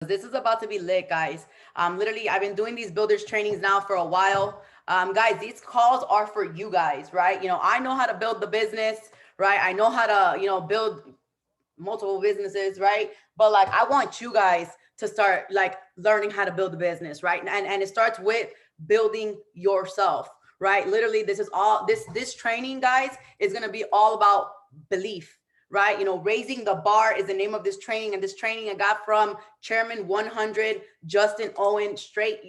This is about to be lit, guys. Literally, I've been doing these builders trainings now for a while. Guys, these calls are for you guys, right? I know how to build the business, right? I know how to, build multiple businesses, right? But like, I want you guys to start like learning how to build a business, right? And it starts with building yourself, right? Literally, this is all this training, guys, is gonna be all about belief, right? Raising the bar is the name of this training, and this training I got from Chairman 100 Justin Owen, straight,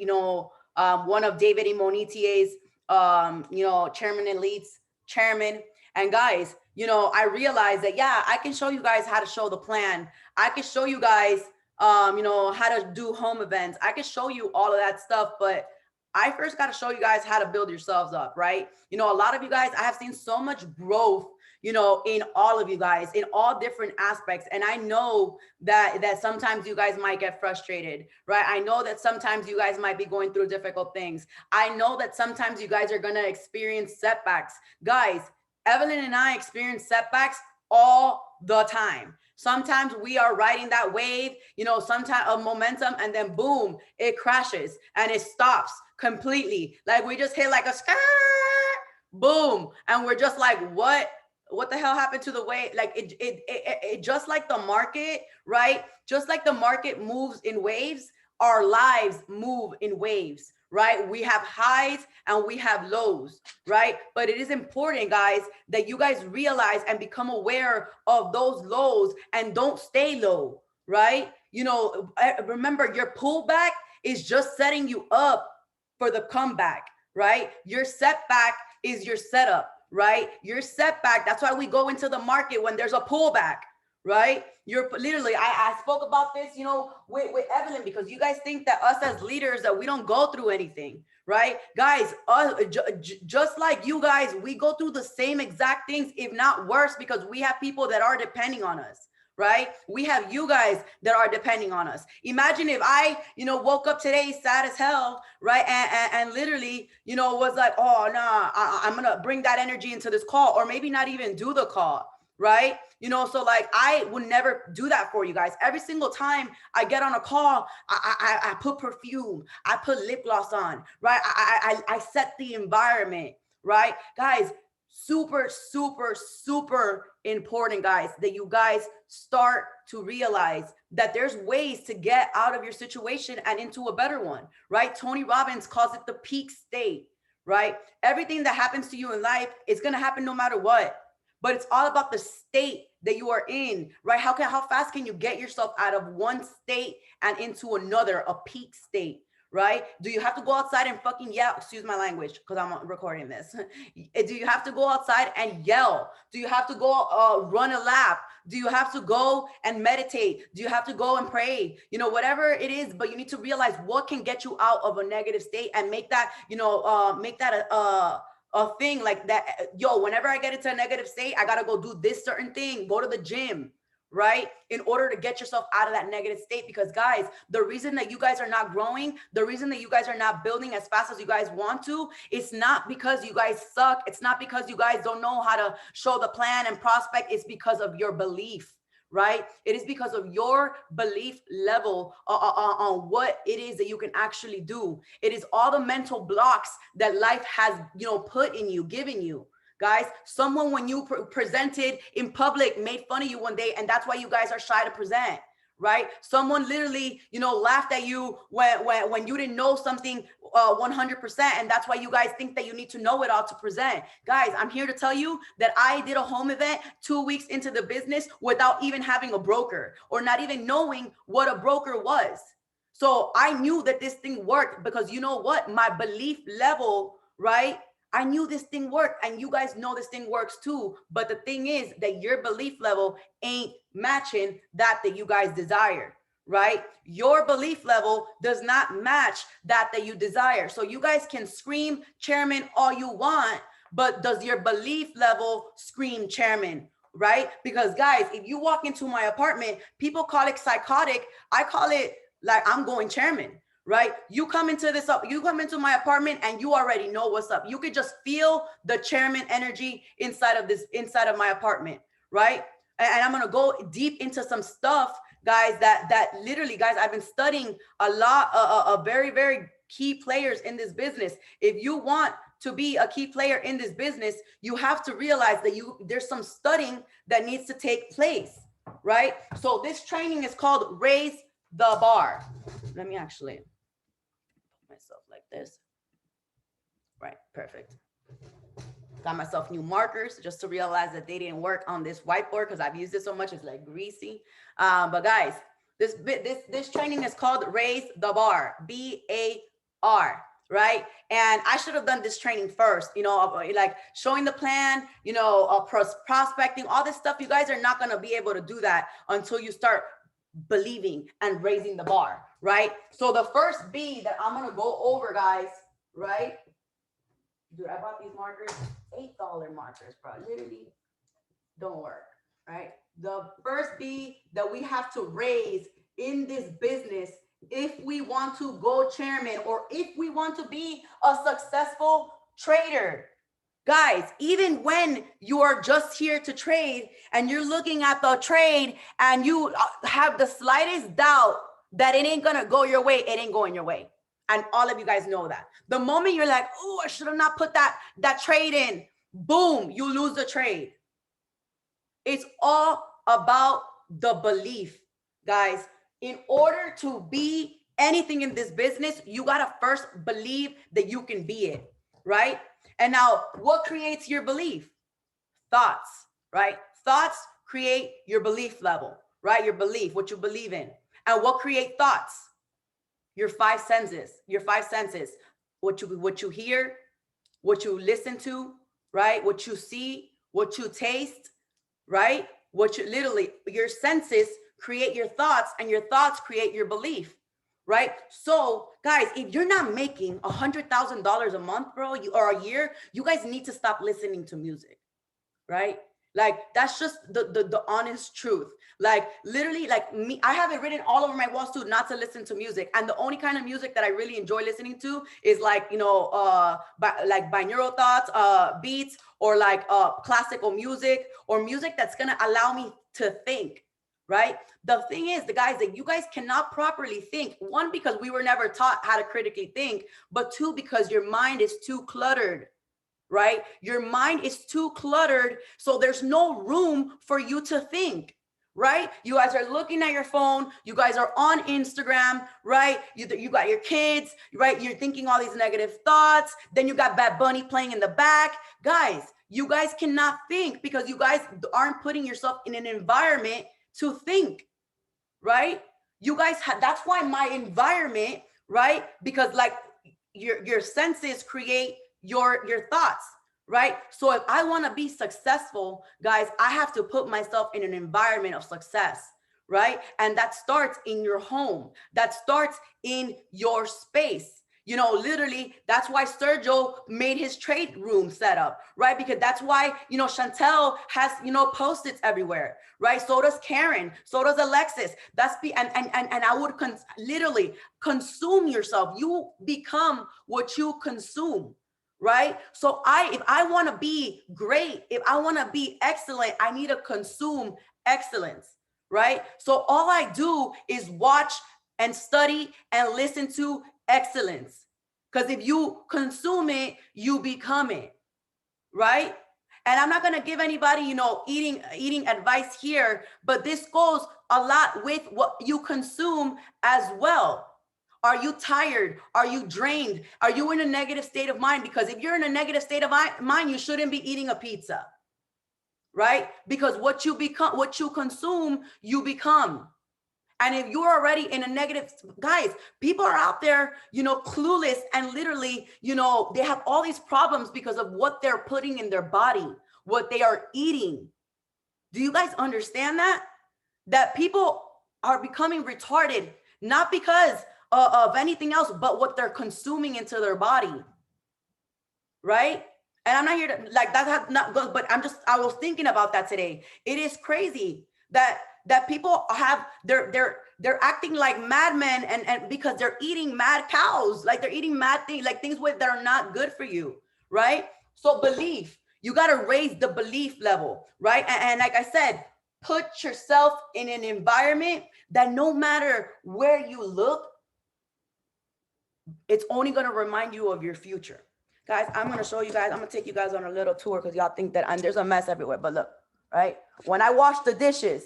one of David Imonitie's, Chairman Elite's chairman. And guys, I realized that, yeah, I can show you guys how to show the plan. I can show you guys, how to do home events. I can show you all of that stuff, but I first got to show you guys how to build yourselves up, right? A lot of you guys, I have seen so much growth, in all of you guys, in all different aspects. And I know that sometimes you guys might get frustrated, right? I know that sometimes you guys might be going through difficult things. I know that sometimes you guys are going to experience setbacks. Guys, Evelyn and I experience setbacks all the time. Sometimes we are riding that wave, sometimes of momentum, and then boom, it crashes and it stops completely. Like we just hit like a skirt, boom, and we're just like, what the hell happened to the way? Like it just like the market, right? Just like the market moves in waves, our lives move in waves, right? We have highs and we have lows, right? But it is important, guys, that you guys realize and become aware of those lows and don't stay low, right? Remember, your pullback is just setting you up for the comeback, right? Your setback is your setup, right? Your setback. That's why we go into the market when there's a pullback, right? You're literally, I spoke about this, with Evelyn, because you guys think that us as leaders, that we don't go through anything, right? Guys, just like you guys, we go through the same exact things, if not worse, because we have people that are depending on us, right? We have you guys that are depending on us. Imagine if I, woke up today sad as hell, right? And literally, was like, oh, nah, I'm going to bring that energy into this call, or maybe not even do the call, right? So like, I would never do that for you guys. Every single time I get on a call, I put perfume, I put lip gloss on, right? I set the environment, right? Guys, super, super, super important, guys, that you guys start to realize that there's ways to get out of your situation and into a better one, right? Tony Robbins calls it the peak state, right? Everything that happens to you in life is going to happen no matter what, but it's all about the state that you are in, right? How fast can you get yourself out of one state and into another, a peak state, right? Do you have to go outside and fucking yell? Excuse my language, because I'm recording this. Do you have to go outside and yell? Do you have to go run a lap? Do you have to go and meditate? Do you have to go and pray? Whatever it is, but you need to realize what can get you out of a negative state and make that, make that a thing like that. Yo, whenever I get into a negative state, I gotta go do this certain thing, go to the gym, right? In order to get yourself out of that negative state. Because guys, the reason that you guys are not growing, the reason that you guys are not building as fast as you guys want to, it's not because you guys suck. It's not because you guys don't know how to show the plan and prospect. It's because of your belief, right? It is because of your belief level on what it is that you can actually do. It is all the mental blocks that life has, put in you, given you. Guys, someone, when you presented in public, made fun of you one day, and that's why you guys are shy to present, right? Someone literally, laughed at you when you didn't know something 100%, and that's why you guys think that you need to know it all to present. Guys, I'm here to tell you that I did a home event 2 weeks into the business without even having a broker, or not even knowing what a broker was. So I knew that this thing worked because, you know what, my belief level, right? I knew this thing worked, and you guys know this thing works too. But the thing is that your belief level ain't matching that you guys desire, right? Your belief level does not match that you desire. So you guys can scream chairman all you want, but does your belief level scream chairman, right? Because guys, if you walk into my apartment, people call it psychotic. I call it like I'm going chairman, right? You come into my apartment and you already know what's up. You could just feel the chairman energy inside of my apartment, right? And I'm going to go deep into some stuff guys, that literally, guys, I've been studying a lot of very, very key players in this business. If you want to be a key player in this business, you have to realize that there's some studying that needs to take place, right? So this training is called Raise the Bar. Let me actually put myself like this. Right, perfect. Got myself new markers just to realize that they didn't work on this whiteboard because I've used it so much, it's like greasy. But guys, this training is called Raise the Bar, B.A.R, right? And I should have done this training first, you know, like showing the plan, you know, prospecting, all this stuff. You guys are not going to be able to do that until you start believing and raising the bar, right? So the first B that I'm going to go over, guys, right? Dude, I bought these markers, $8 markers, bro. Literally don't work, right? The first B that we have to raise in this business, if we want to go chairman or if we want to be a successful trader, guys, even when you are just here to trade and you're looking at the trade and you have the slightest doubt that it ain't gonna go your way, it ain't going your way. And all of you guys know that. The moment you're like, oh, I should have not put that trade in, boom, you lose the trade. It's all about the belief, guys. In order to be anything in this business, you gotta first believe that you can be it, right? And now, what creates your belief? Thoughts, right? Thoughts create your belief level, right? Your belief, what you believe in. And what create thoughts? Your five senses, what you hear, what you listen to, right? What you see, what you taste, right? What you literally, your senses create your thoughts and your thoughts create your belief, right? So guys, if you're not making $100,000 a month, bro, or a year, you guys need to stop listening to music, right? Like, that's just the honest truth. Like, literally, like me, I have it written all over my walls too, not to listen to music. And the only kind of music that I really enjoy listening to is like, you know, like binaural thoughts, beats, or like classical music, or music that's gonna allow me to think, right? The thing is, the guys, that you guys cannot properly think. One, because we were never taught how to critically think, but two, because your mind is too cluttered, right? Your mind is too cluttered, so there's no room for you to think, right? You guys are looking at your phone, you guys are on Instagram, right? You got your kids, right? You're thinking all these negative thoughts, then you got Bad Bunny playing in the back. Guys, you guys cannot think because you guys aren't putting yourself in an environment to think, right? You guys that's why my environment, right? Because like your senses create your thoughts, right? So if I want to be successful, guys, I have to put myself in an environment of success, right? And that starts in your home. That starts in your space. You know, literally, that's why Sergio made his trade room set up, right? Because that's why, you know, Chantel has, you know, Post-its everywhere, right? So does Karen, so does Alexis. And I would literally consume yourself. You become what you consume, right? So if I want to be great, if I want to be excellent, I need to consume excellence, right? So all I do is watch and study and listen to excellence. Because if you consume it, you become it, right? And I'm not going to give anybody, you know, eating advice here, but this goes a lot with what you consume as well. Are you tired? Are you drained? Are you in a negative state of mind? Because if you're in a negative state of mind, you shouldn't be eating a pizza, right? Because what you become, what you consume, you become. And if you're already in a negative, guys, people are out there, you know, clueless, and literally, you know, they have all these problems because of what they're putting in their body, what they are eating. Do you guys understand that? That people are becoming retarded, not because of anything else, but what they're consuming into their body, right? And I'm not here to like that not good, but I was thinking about that today. It is crazy that people have they're acting like madmen and because they're eating mad cows, like they're eating mad things, like things that are not good for you, right? So belief, you got to raise the belief level, right? And like I said, put yourself in an environment that no matter where you look, it's only going to remind you of your future. Guys, I'm going to show you guys, I'm going to take you guys on a little tour because y'all think that there's a mess everywhere. But look, right? When I wash the dishes,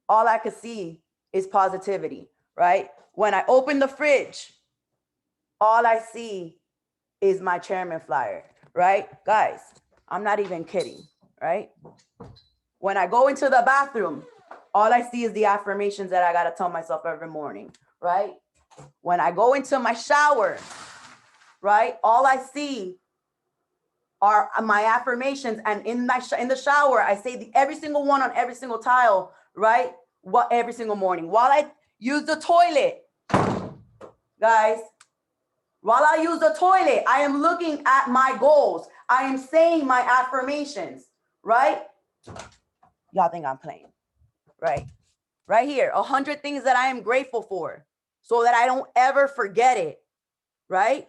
all I could see is positivity, right? When I open the fridge, all I see is my chairman flyer, right? Guys, I'm not even kidding, right? When I go into the bathroom, all I see is the affirmations that I got to tell myself every morning, right? When I go into my shower, right? All I see are my affirmations. And in the shower, I say every single one on every single tile, right? Every single morning. While I use the toilet, guys, while I use the toilet, I am looking at my goals. I am saying my affirmations, right? Y'all think I'm playing, right? Right here, 100 things that I am grateful for so that I don't ever forget it, right?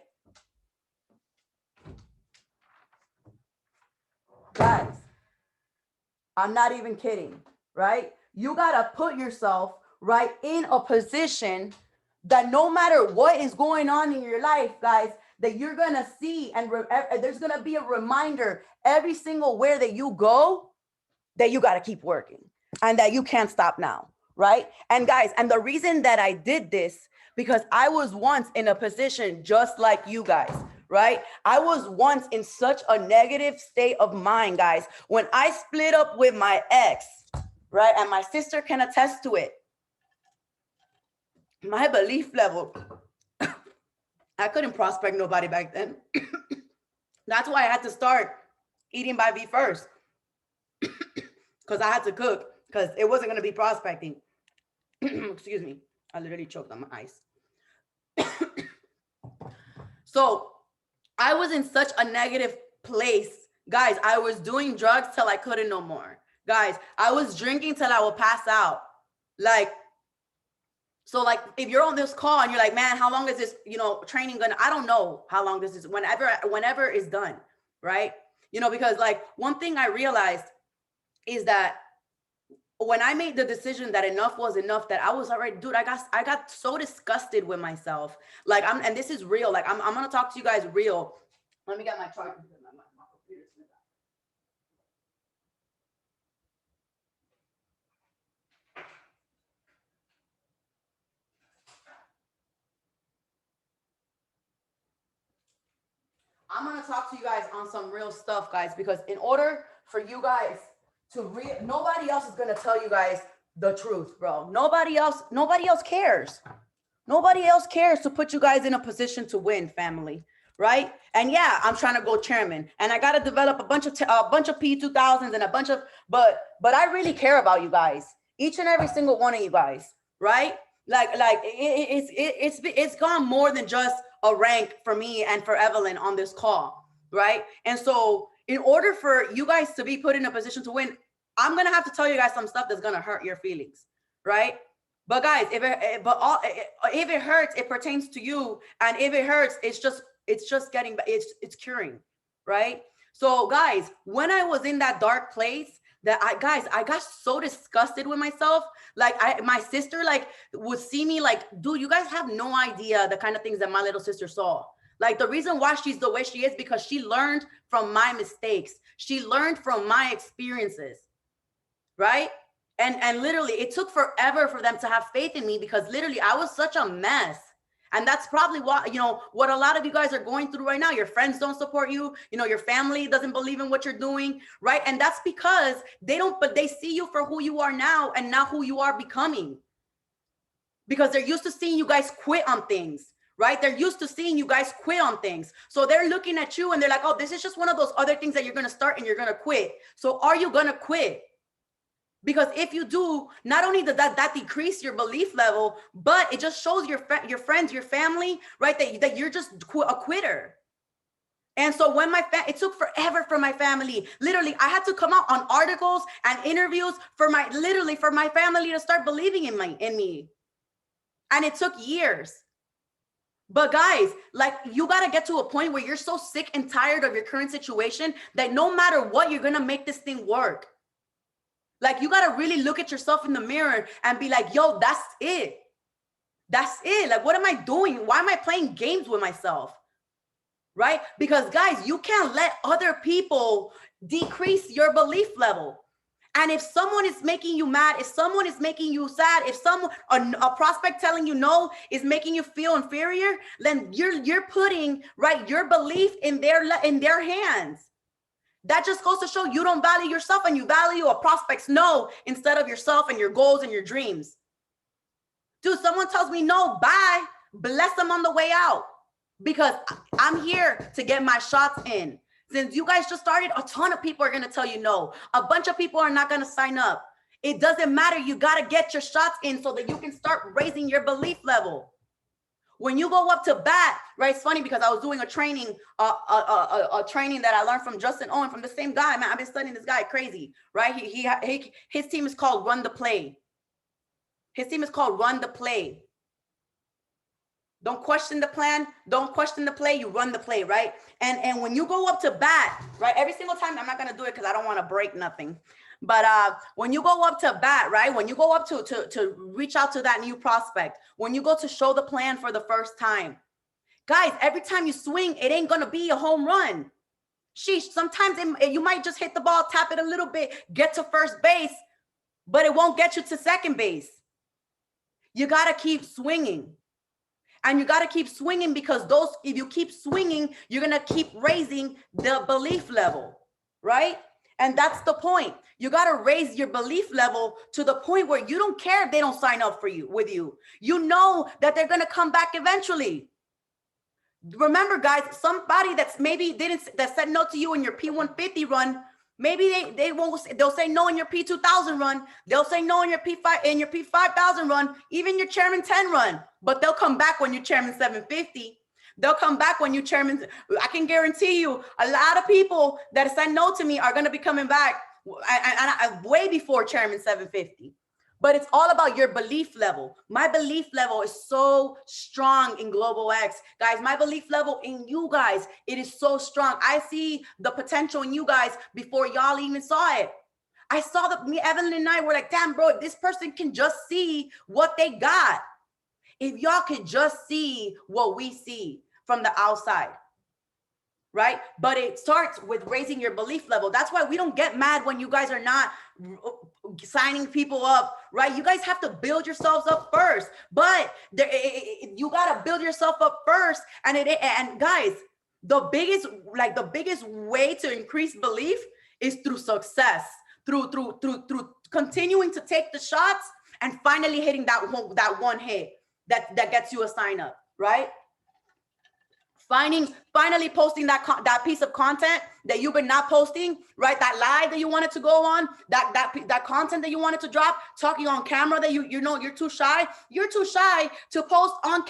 Guys, I'm not even kidding, right? You got to put yourself right in a position that no matter what is going on in your life, guys, that you're going to see and there's going to be a reminder every single where that you go that you got to keep working and that you can't stop now, right? And guys, and the reason that I did this, because I was once in a position just like you guys, right? I was once in such a negative state of mind, guys, when I split up with my ex, right? And my sister can attest to it. My belief level, I couldn't prospect nobody back then. That's why I had to start eating by B first, because I had to cook, because it wasn't going to be prospecting. Excuse me. I literally choked on my ice. So I was in such a negative place. Guys, I was doing drugs till I couldn't no more. Guys, I was drinking till I would pass out. So if you're on this call and you're like, man, how long is this, training gonna, I don't know how long this is, whenever it's done, right? Because one thing I realized is that when I made the decision that enough was enough, that I was already, dude, I got so disgusted with myself. And this is real. I'm going to talk to you guys real. Let me get my chart. I'm going to talk to you guys on some real stuff, guys, because in order for you guys nobody else is going to tell you guys the truth, bro. Nobody else cares. Nobody else cares to put you guys in a position to win, family, right? And yeah, I'm trying to go chairman, and I got to develop a bunch of P2000s and a bunch of, but I really care about you guys, each and every single one of you guys, right? It's gone more than just a rank for me and for Evelyn on this call, right? And so in order for you guys to be put in a position to win, I'm going to have to tell you guys some stuff that's going to hurt your feelings, right? But guys, if it hurts, it pertains to you. And if it hurts, it's curing, right? So guys, when I was in that dark place, I got so disgusted with myself. My sister would see me dude, you guys have no idea the kind of things that my little sister saw. The reason why she's the way she is, because she learned from my mistakes. She learned from my experiences, right? And literally, it took forever for them to have faith in me, because literally I was such a mess. And that's probably what a lot of you guys are going through right now. Your friends don't support you. Your family doesn't believe in what you're doing, right? And that's because they see you for who you are now and not who you are becoming. Because they're used to seeing you guys quit on things, right? They're used to seeing you guys quit on things. So they're looking at you and they're like, oh, this is just one of those other things that you're going to start and you're going to quit. So are you going to quit? Because if you do, not only does that decrease your belief level, but it just shows your friends, your family, right, that you're just a quitter. And so when it took forever for my family. Literally, I had to come out on articles and interviews for my family to start believing in me. And it took years. But guys, you got to get to a point where you're so sick and tired of your current situation that no matter what, you're going to make this thing work. Like, you got to really look at yourself in the mirror and be like, yo, that's it. That's it. Like, what am I doing? Why am I playing games with myself? Right? Because guys, you can't let other people decrease your belief level. And if someone is making you mad, if someone is making you sad, if someone, a prospect telling you no is making you feel inferior, then you're putting, right, your belief in their hands. That just goes to show you don't value yourself, and you value a prospect's no instead of yourself and your goals and your dreams. Dude, someone tells me no, bye, bless them on the way out, because I'm here to get my shots in. Since you guys just started, a ton of people are going to tell you no. A bunch of people are not going to sign up. It doesn't matter. You got to get your shots in so that you can start raising your belief level. When you go up to bat, right? It's funny because I was doing a training, a training that I learned from Justin Owen, from the same guy. Man, I've been studying this guy crazy, right? His team is called Run the Play. His team is called Run the Play. Don't question the plan. Don't question the play. You run the play, right? And when you go up to bat, right? Every single time, I'm not going to do it because I don't want to break nothing. But when you go up to bat, right? When you go up to reach out to that new prospect, when you go to show the plan for the first time, guys, every time you swing, it ain't going to be a home run. Sheesh, sometimes you might just hit the ball, tap it a little bit, get to first base, but it won't get you to second base. You got to keep swinging. And you got to keep swinging, because if you keep swinging, you're going to keep raising the belief level, right? And that's the point. You got to raise your belief level to the point where you don't care if they don't sign up with you. You know that they're going to come back eventually. Remember, guys, somebody that's maybe that said no to you in your P150 run, maybe they'll say no in your P2000 run. They'll say no in your P5000 run, even your Chairman 10 run. But they'll come back when you're Chairman 750. They'll come back when you Chairman. I can guarantee you, a lot of people that said no to me are going to be coming back and way before Chairman 750. But it's all about your belief level. My belief level is so strong in Global X. Guys, my belief level in you guys, it is so strong. I see the potential in you guys before y'all even saw it. I saw me, Evelyn and I were like, damn, bro, this person can just see what they got. If y'all could just see what we see from the outside, right? But it starts with raising your belief level. That's why we don't get mad when you guys are not signing people up, right? You guys have to build yourselves up first. But you got to build yourself up first. And guys, the biggest way to increase belief is through success, through continuing to take the shots and finally hitting that one hit that gets you a sign up, right? Finally posting that piece of content that you've been not posting, right? That live that you wanted to go on, that content that you wanted to drop, talking on camera that you know you're too shy. You're too shy to post on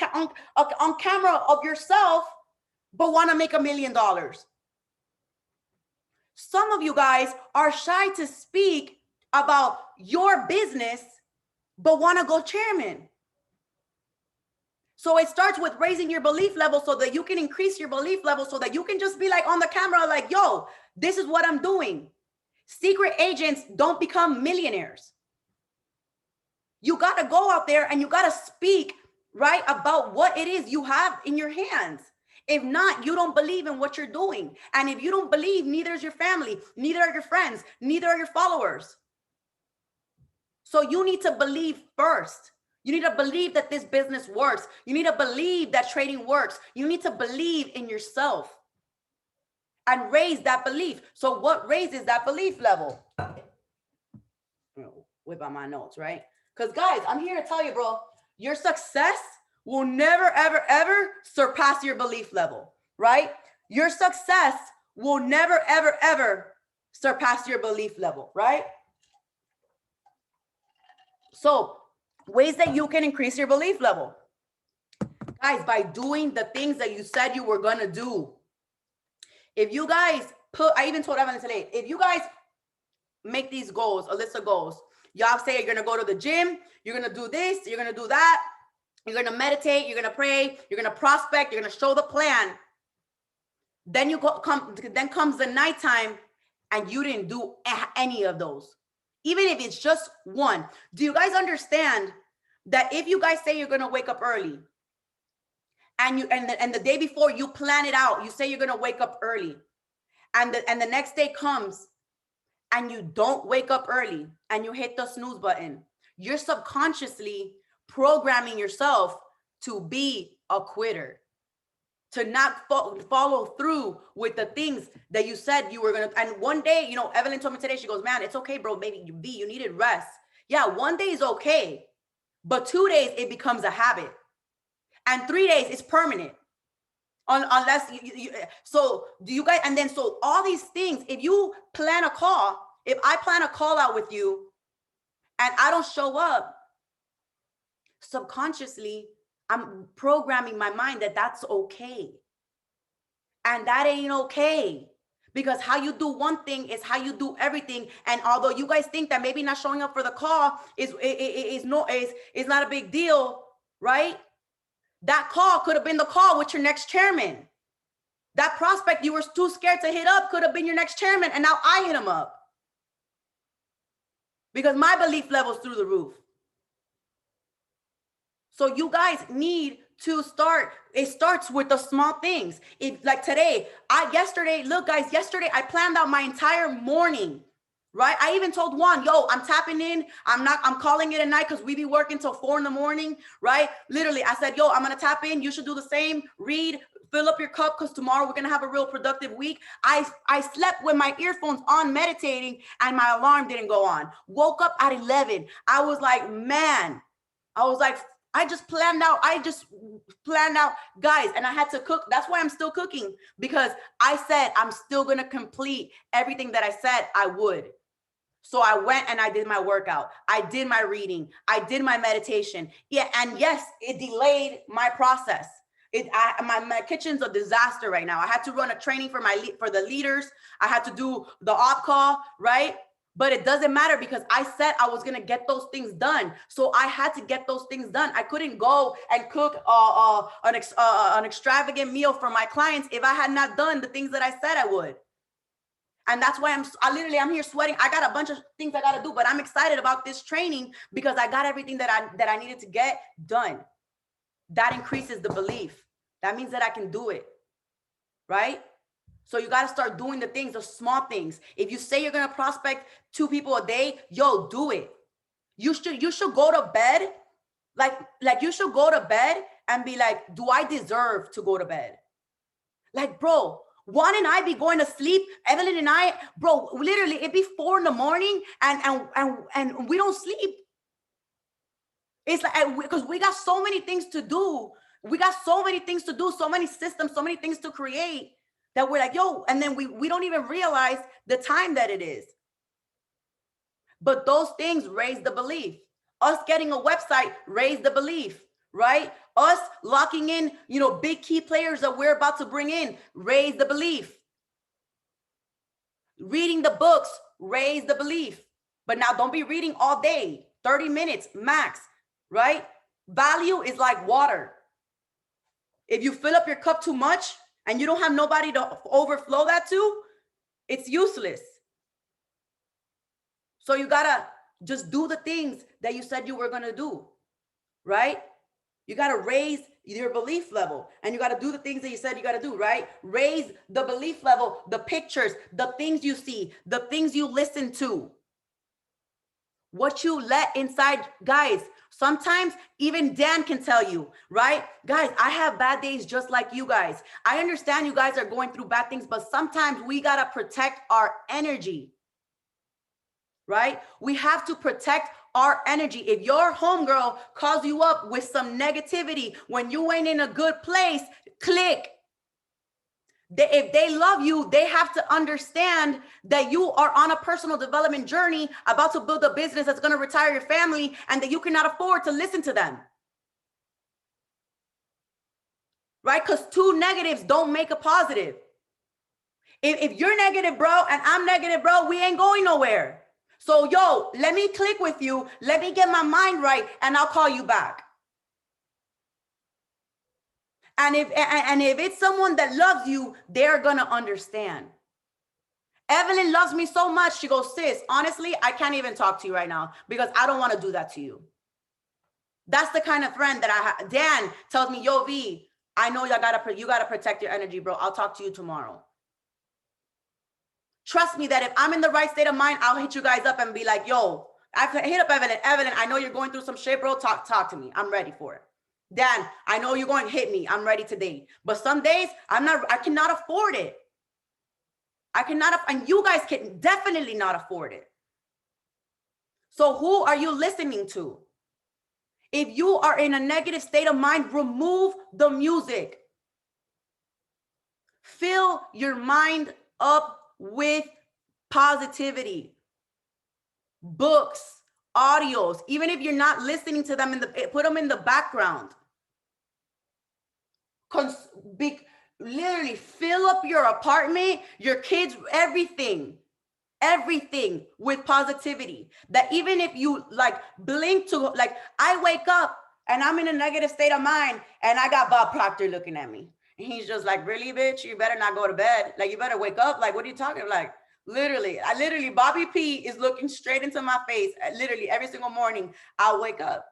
camera of yourself, but want to make $1 million. Some of you guys are shy to speak about your business, but want to go chairman. So it starts with raising your belief level so that you can increase your belief level so that you can just be like on the camera, like, yo, this is what I'm doing. Secret agents don't become millionaires. You got to go out there and you got to speak, right, about what it is you have in your hands. If not, you don't believe in what you're doing. And if you don't believe, neither is your family, neither are your friends, neither are your followers. So you need to believe first. You need to believe that this business works. You need to believe that trading works. You need to believe in yourself and raise that belief. So what raises that belief level? Whip out my notes, right? Because guys, I'm here to tell you, bro, your success will never, ever, ever surpass your belief level, right? Your success will never, ever, ever surpass your belief level, right? So ways that you can increase your belief level. Guys, by doing the things that you said you were going to do. If you guys I even told Evelyn today, if you guys make these goals, a list of goals, y'all say you're going to go to the gym, you're going to do this, you're going to do that, you're going to meditate, you're going to pray, you're going to prospect, you're going to show the plan. Then then comes the nighttime and you didn't do any of those. Even if it's just one. Do you guys understand that if you guys say you're going to wake up early, and the day before you plan it out, you say you're going to wake up early, and the next day comes and you don't wake up early and you hit the snooze button, you're subconsciously programming yourself to be a quitter, to not follow through with the things that you said you were going to. And one day, you know, Evelyn told me today, she goes, man, it's okay, bro. Maybe you needed rest. Yeah, one day is okay. But 2 days, it becomes a habit. And 3 days, it's permanent. Unless so do you guys, and then so all these things, if you plan a call, if I plan a call out with you and I don't show up, subconsciously, I'm programming my mind that that's okay. And that ain't okay. Because how you do one thing is how you do everything. And although you guys think that maybe not showing up for the call is not a big deal, right? That call could have been the call with your next chairman. That prospect you were too scared to hit up could have been your next chairman, and now I hit him up. Because my belief level's through the roof. So you guys need to start. It starts with the small things. If like today, yesterday I planned out my entire morning, right? I even told Juan, yo, I'm tapping in. I'm calling it a night because we be working till 4 a.m, right? Literally, I said, yo, I'm going to tap in. You should do the same. Read, fill up your cup because tomorrow we're going to have a real productive week. I slept with my earphones on meditating and my alarm didn't go on. Woke up at 11. I was like, I just planned out, guys, and I had to cook. That's why I'm still cooking, because I said I'm still going to complete everything that I said I would. So I went and I did my workout. I did my reading. I did my meditation. Yeah, and yes, it delayed my process. My kitchen's a disaster right now. I had to run a training for the leaders. I had to do the op call, right? But it doesn't matter because I said I was going to get those things done. So I had to get those things done. I couldn't go and cook an extravagant meal for my clients if I had not done the things that I said I would. And that's why I'm here sweating. I got a bunch of things I got to do, but I'm excited about this training because I got everything that I needed to get done. That increases the belief. That means that I can do it, right? So you got to start doing the things, the small things. If you say you're going to prospect 2 people a day, yo, do it. You should go to bed. Like you should go to bed and be like, do I deserve to go to bed? Like, bro, Juan and I be going to sleep. Evelyn and I, bro, literally it'd be 4 a.m. and we don't sleep. It's like, because we got so many things to do. We got so many things to do, so many systems, so many things to create, that we're like, yo, and then we don't even realize the time that it is. But those things raise the belief. Us getting a website raise the belief, right? Us locking in, big key players that we're about to bring in, raise the belief. Reading the books, raise the belief. But now don't be reading all day, 30 minutes max, right? Value is like water. If you fill up your cup too much and you don't have nobody to overflow that to, it's useless. So you gotta just do the things that you said you were gonna do, right? You gotta raise your belief level, and you gotta do the things that you said you gotta do, right? Raise the belief level, the pictures, the things you see, the things you listen to, what you let inside. Guys, sometimes even Dan can tell you, right? Guys, I have bad days just like you guys. I understand you guys are going through bad things, but sometimes we gotta protect our energy, right? We have to protect our energy. If your homegirl calls you up with some negativity when you ain't in a good place, click. If they love you, they have to understand that you are on a personal development journey, about to build a business that's going to retire your family, and that you cannot afford to listen to them. Right? Because 2 negatives don't make a positive. If you're negative, bro, and I'm negative, bro, we ain't going nowhere. So, yo, let me click with you. Let me get my mind right, and I'll call you back. And if it's someone that loves you, they're going to understand. Evelyn loves me so much. She goes, sis, honestly, I can't even talk to you right now because I don't want to do that to you. That's the kind of friend that I have. Dan tells me, yo, V, I know you gotta protect your energy, bro. I'll talk to you tomorrow. Trust me that if I'm in the right state of mind, I'll hit you guys up and be like, yo, I hit up Evelyn. Evelyn, I know you're going through some shit, bro. Talk to me. I'm ready for it. Dan, I know you're going to hit me. I'm ready to date. But some days I cannot afford it. And you guys can definitely not afford it. So who are you listening to? If you are in a negative state of mind, remove the music. Fill your mind up with positivity. Books, audios, even if you're not listening to them, put them in the background. Literally fill up your apartment, your kids, everything with positivity. That even if you like blink to, like, I wake up and I'm in a negative state of mind and I got Bob Proctor looking at me and he's just like, really, bitch, you better not go to bed. Like, you better wake up. Like, what are you talking about? Like, literally, Bobby P is looking straight into my face. Literally every single morning I'll wake up.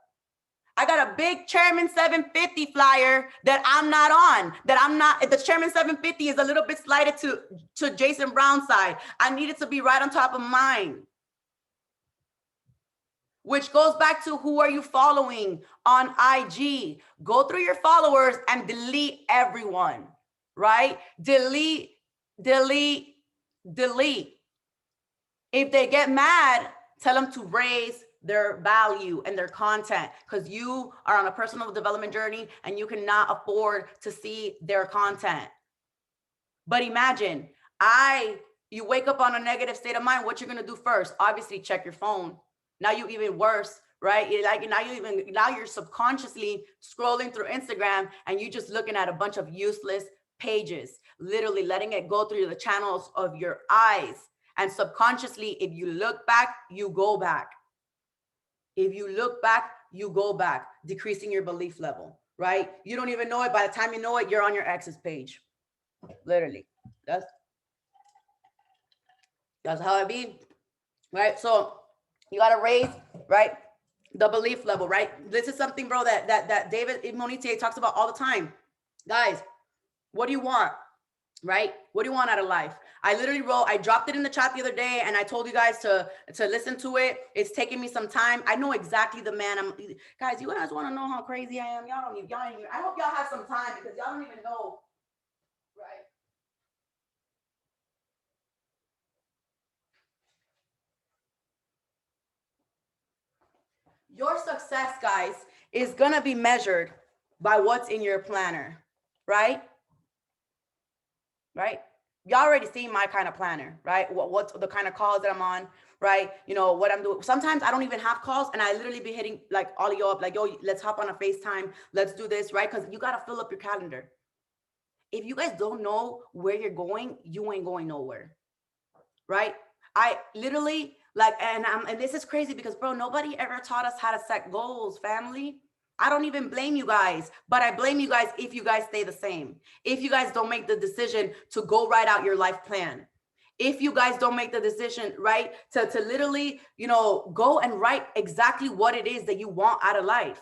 I got a big Chairman 750 flyer that I'm not on, the Chairman 750 is a little bit slighted to Jason Brown's side. I need it to be right on top of mine. Which goes back to, who are you following on IG? Go through your followers and delete everyone, right? Delete. If they get mad, tell them to raise their value and their content, because you are on a personal development journey and you cannot afford to see their content. But imagine, you wake up on a negative state of mind, what you're gonna do first? Obviously check your phone. Now you even worse, right? Now you're subconsciously scrolling through Instagram and you just looking at a bunch of useless pages, literally letting it go through the channels of your eyes. And subconsciously, if you look back, you go back. If you look back, you go back, decreasing your belief level, right? You don't even know it. By the time you know it, you're on your ex's page. Literally. That's how it be, right? So you got to raise, right, the belief level, right? This is something, bro, that David Monite talks about all the time. Guys, what do you want? Right? What do you want out of life? I dropped it in the chat the other day and I told you guys to listen to it. It's taking me some time. I know exactly the man guys, you guys want to know how crazy I am? I hope y'all have some time because y'all don't even know, right? Your success, guys, is going to be measured by what's in your planner, right? Right? Y'all already seen my kind of planner, right? What's the kind of calls that I'm on, right? You know, what I'm doing. Sometimes I don't even have calls and I literally be hitting like all of y'all up like, yo, let's hop on a FaceTime. Let's do this, right? Because you got to fill up your calendar. If you guys don't know where you're going, you ain't going nowhere, right? I literally and this is crazy because, bro, nobody ever taught us how to set goals, family. I don't even blame you guys, but I blame you guys if you guys stay the same. If you guys don't make the decision to go write out your life plan. If you guys don't make the decision, right, to literally, go and write exactly what it is that you want out of life,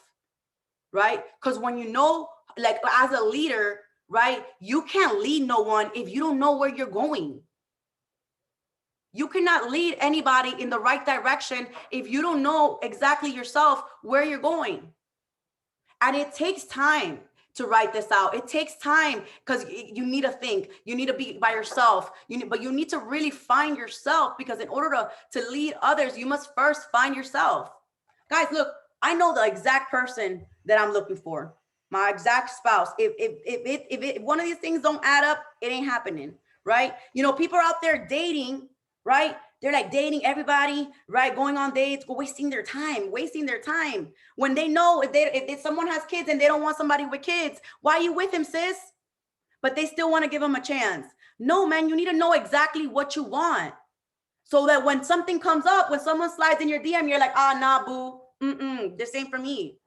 right? Because when you know, like as a leader, right, you can't lead no one if you don't know where you're going. You cannot lead anybody in the right direction if you don't know exactly yourself where you're going. And it takes time to write this out. It takes time because you need to think. You need to be by yourself. But you need to really find yourself, because in order to lead others, you must first find yourself. Guys, look, I know the exact person that I'm looking for. My exact spouse. If one of these things don't add up, it ain't happening, right? People are out there dating, right? They're like dating everybody, right? Going on dates, wasting their time. When they know if someone has kids and they don't want somebody with kids, why are you with him, sis? But they still want to give them a chance. No, man, you need to know exactly what you want. So that when something comes up, when someone slides in your DM, you're like, nah, boo, this ain't for me.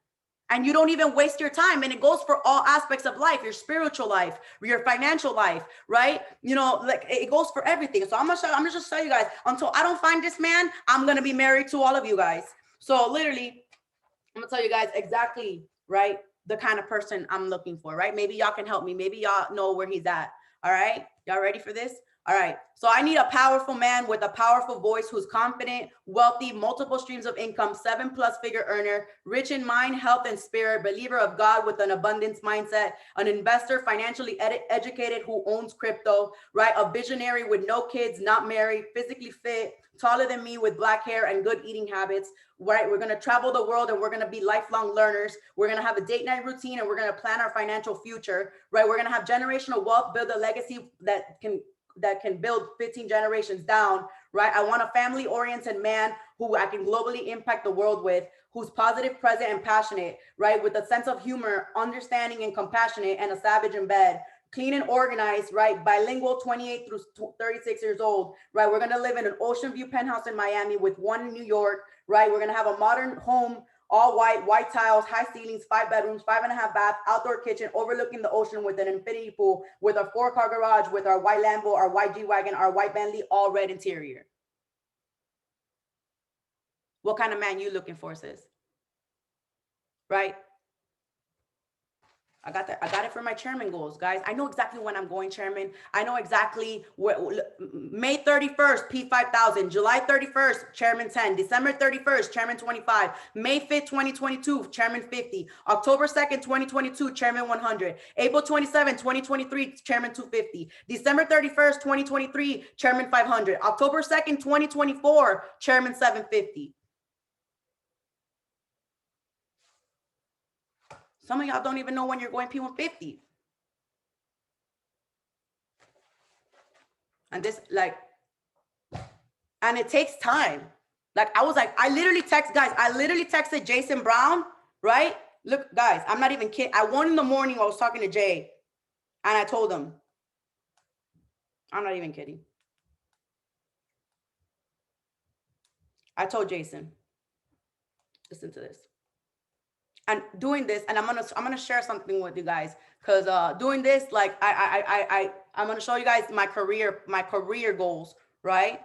and you don't even waste your time. And it goes for all aspects of life, your spiritual life, your financial life, right? You know, like it goes for everything. So I'm gonna just tell you guys, until I don't find this man, I'm gonna be married to all of you guys. So literally, I'm gonna tell you guys exactly, right, the kind of person I'm looking for, right? Maybe y'all can help me. Maybe y'all know where he's at. All right, y'all ready for this? All right, so I need a powerful man with a powerful voice who's confident, wealthy, multiple streams of income, 7+ figure earner, rich in mind, health, and spirit, believer of God with an abundance mindset, an investor, financially educated who owns crypto, right? A visionary with no kids, not married, physically fit, taller than me with black hair and good eating habits, right? We're going to travel the world and we're going to be lifelong learners. We're going to have a date night routine and we're going to plan our financial future, right? We're going to have generational wealth, build a legacy that can build 15 generations down, right? I want a family oriented man who I can globally impact the world with, who's positive, present, and passionate, right? With a sense of humor, understanding, and compassionate, and a savage in bed. Clean and organized, right? Bilingual, 28 through 36 years old, right? We're gonna live in an ocean view penthouse in Miami with one in New York, right? We're gonna have a modern home, all white tiles, high ceilings, 5 bedrooms, 5.5 baths, outdoor kitchen, overlooking the ocean with an infinity pool, with a 4-car garage, with our white Lambo, our white G-Wagon, our white Bentley, all red interior. What kind of man you looking for, sis? Right? I got that. I got it for my chairman goals, guys. I know exactly when I'm going chairman. I know exactly where. May 31st, P5000. July 31st, chairman 10. December 31st, chairman 25. May 5th, 2022, chairman 50. October 2nd, 2022, chairman 100. April 27th, 2023, chairman 250. December 31st, 2023, chairman 500. October 2nd, 2024, chairman 750. Some of y'all don't even know when you're going P150. And this, like, and it takes time. Like, I was like, I literally texted Jason Brown, right? Look, guys, I'm not even kidding. At 1 a.m, I was talking to Jay, and I told him, I'm not even kidding. I told Jason, listen to this. And doing this, and I'm gonna share something with you guys, because doing this, like I'm gonna show you guys my career goals, right?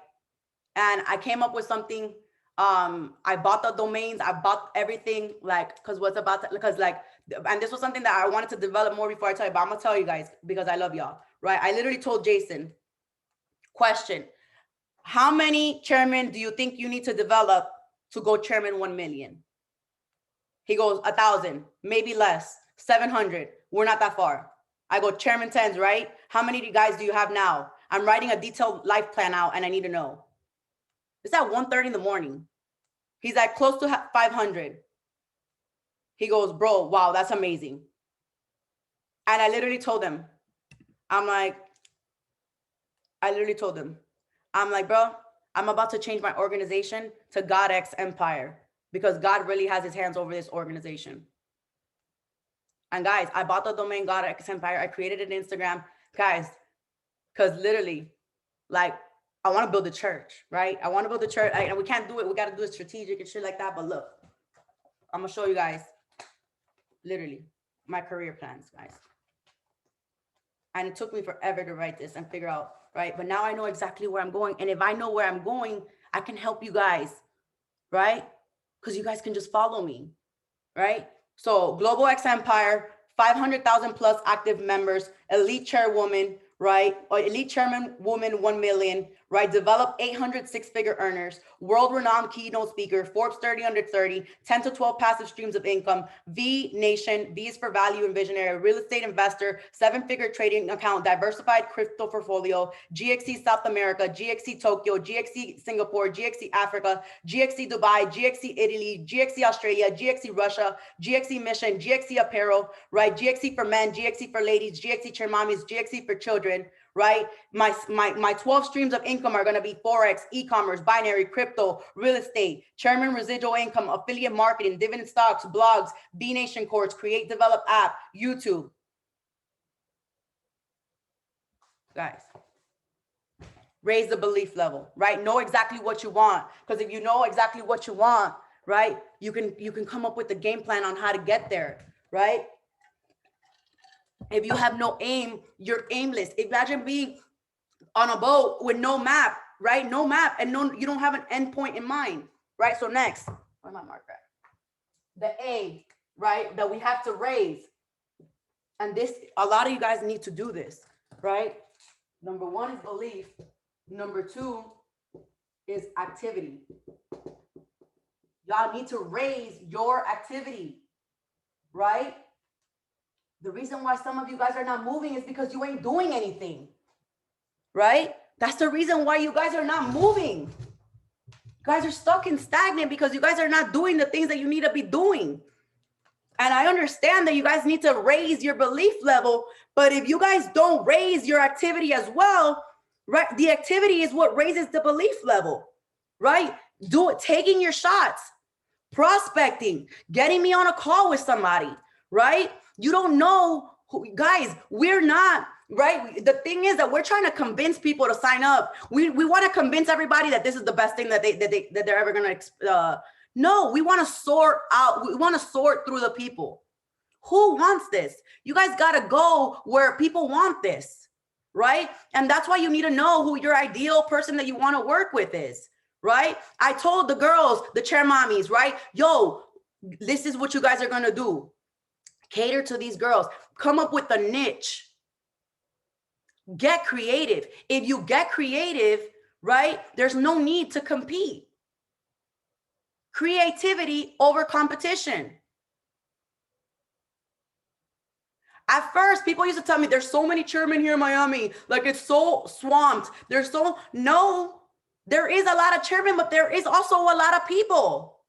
And I came up with something. I bought the domains, I bought everything, like, and this was something that I wanted to develop more before I tell you, but I'm gonna tell you guys because I love y'all, right? I literally told Jason, question, how many chairmen do you think you need to develop to go chairman 1 million? He goes, 1,000, maybe less, 700. We're not that far. I go, chairman 10s, right? How many guys do you have now? I'm writing a detailed life plan out and I need to know. It's at 1:30 in the morning. He's like, close to 500. He goes, bro, wow, that's amazing. And I literally told him, I'm like, bro, I'm about to change my organization to God X Empire because God really has his hands over this organization. And guys, I bought the domain God X Empire. I created an Instagram, guys, because literally, like, I want to build a church, right? I want to build a church, and we can't do it. We got to do it strategic and shit like that. But look, I'm gonna show you guys, literally, my career plans, guys. And it took me forever to write this and figure out, right? But now I know exactly where I'm going. And if I know where I'm going, I can help you guys, right? Because you guys can just follow me, right? So Global X Empire, 500,000 plus active members, elite chairwoman, right? Or elite chairman woman, 1 million, right? Develop 800 6-figure earners, world-renowned keynote speaker, Forbes 30 under 30, 10 to 12 passive streams of income, V Nation, V is for value and visionary, real estate investor, 7-figure trading account, diversified crypto portfolio, GXC South America, GXC Tokyo, GXC Singapore, GXC Africa, GXC Dubai, GXC Italy, GXC Australia, GXC Russia, GXC Mission, GXC Apparel, right? GXC for men, GXC for ladies, GXC chair mommies, GXC for children, right? My 12 streams of income are going to be Forex, e-commerce, binary, crypto, real estate, chairman residual income, affiliate marketing, dividend stocks, blogs, B Nation course, create, develop app, YouTube. Guys, raise the belief level, right? Know exactly what you want. Because if you know exactly what you want, right? You can come up with a game plan on how to get there, right? If you have no aim, you're aimless. Imagine being on a boat with no map, right? No map, and you don't have an end point in mind, right? So next, where's my marker? The A, right? That we have to raise. And this, a lot of you guys need to do this, right? Number one is belief. Number two is activity. Y'all need to raise your activity, right? The reason why some of you guys are not moving is because you ain't doing anything, right? That's the reason why you guys are not moving. You guys are stuck and stagnant because you guys are not doing the things that you need to be doing. And I understand that you guys need to raise your belief level, but if you guys don't raise your activity as well, right? The activity is what raises the belief level, right? Do it, taking your shots, prospecting, getting me on a call with somebody, right? You don't know who, guys, we're not, right? The thing is that we're trying to convince people to sign up. We want to convince everybody that this is the best thing that they're ever going to no, we want to sort out. We want to sort through the people. Who wants this? You guys got to go where people want this, right? And that's why you need to know who your ideal person that you want to work with is, right? I told the girls, the chair mommies, right? Yo, this is what you guys are going to do. Cater to these girls. Come up with a niche. Get creative. If you get creative, right, there's no need to compete. Creativity over competition. At first, people used to tell me there's so many chairmen here in Miami, like it's so swamped. No, there is a lot of chairmen, but there is also a lot of people.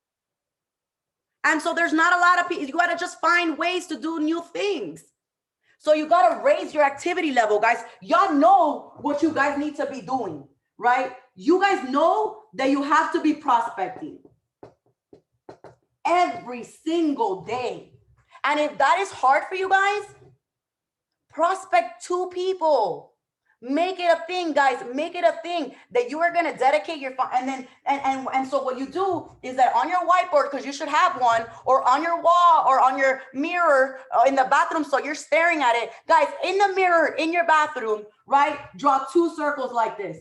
And so there's not a lot of people. You got to just find ways to do new things. So you got to raise your activity level, guys. Y'all know what you guys need to be doing, right? You guys know that you have to be prospecting every single day. And if that is hard for you guys, prospect 2 people. Make it a thing, guys. Make it a thing that you are going to dedicate your and so what you do is that on your whiteboard, because you should have one, or on your wall or on your mirror in the bathroom, so you're staring at it, guys, in the mirror in your bathroom, right? Draw 2 circles like this.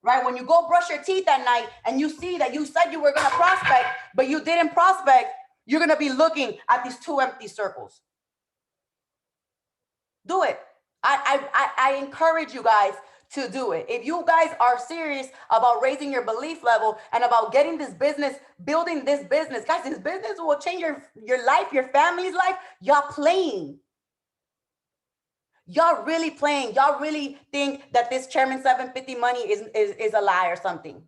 Right? When you go brush your teeth at night and you see that you said you were going to prospect, but you didn't prospect, you're going to be looking at these 2 empty circles. Do it. I encourage you guys to do it. If you guys are serious about raising your belief level and about getting this business, building this business, guys, this business will change your life, your family's life. Y'all playing. Y'all really playing. Y'all really think that this Chairman 750 money is a lie or something.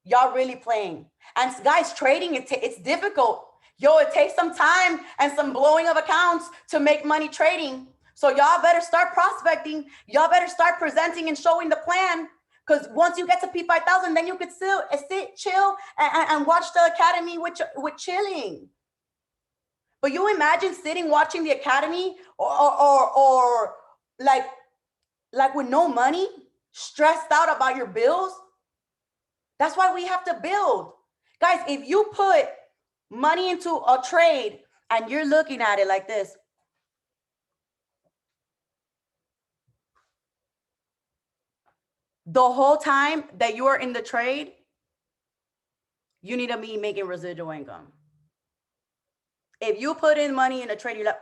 Y'all really playing. And guys, trading, it's difficult. Yo, it takes some time and some blowing of accounts to make money trading. So y'all better start prospecting. Y'all better start presenting and showing the plan. Because once you get to P5000, then you could still sit, chill, and watch the academy with chilling. But you imagine sitting watching the academy or like with no money, stressed out about your bills. That's why we have to build. Guys, if you put money into a trade and you're looking at it like this, the whole time that you are in the trade, you need to be making residual income. If you put in money in a trade, you're like,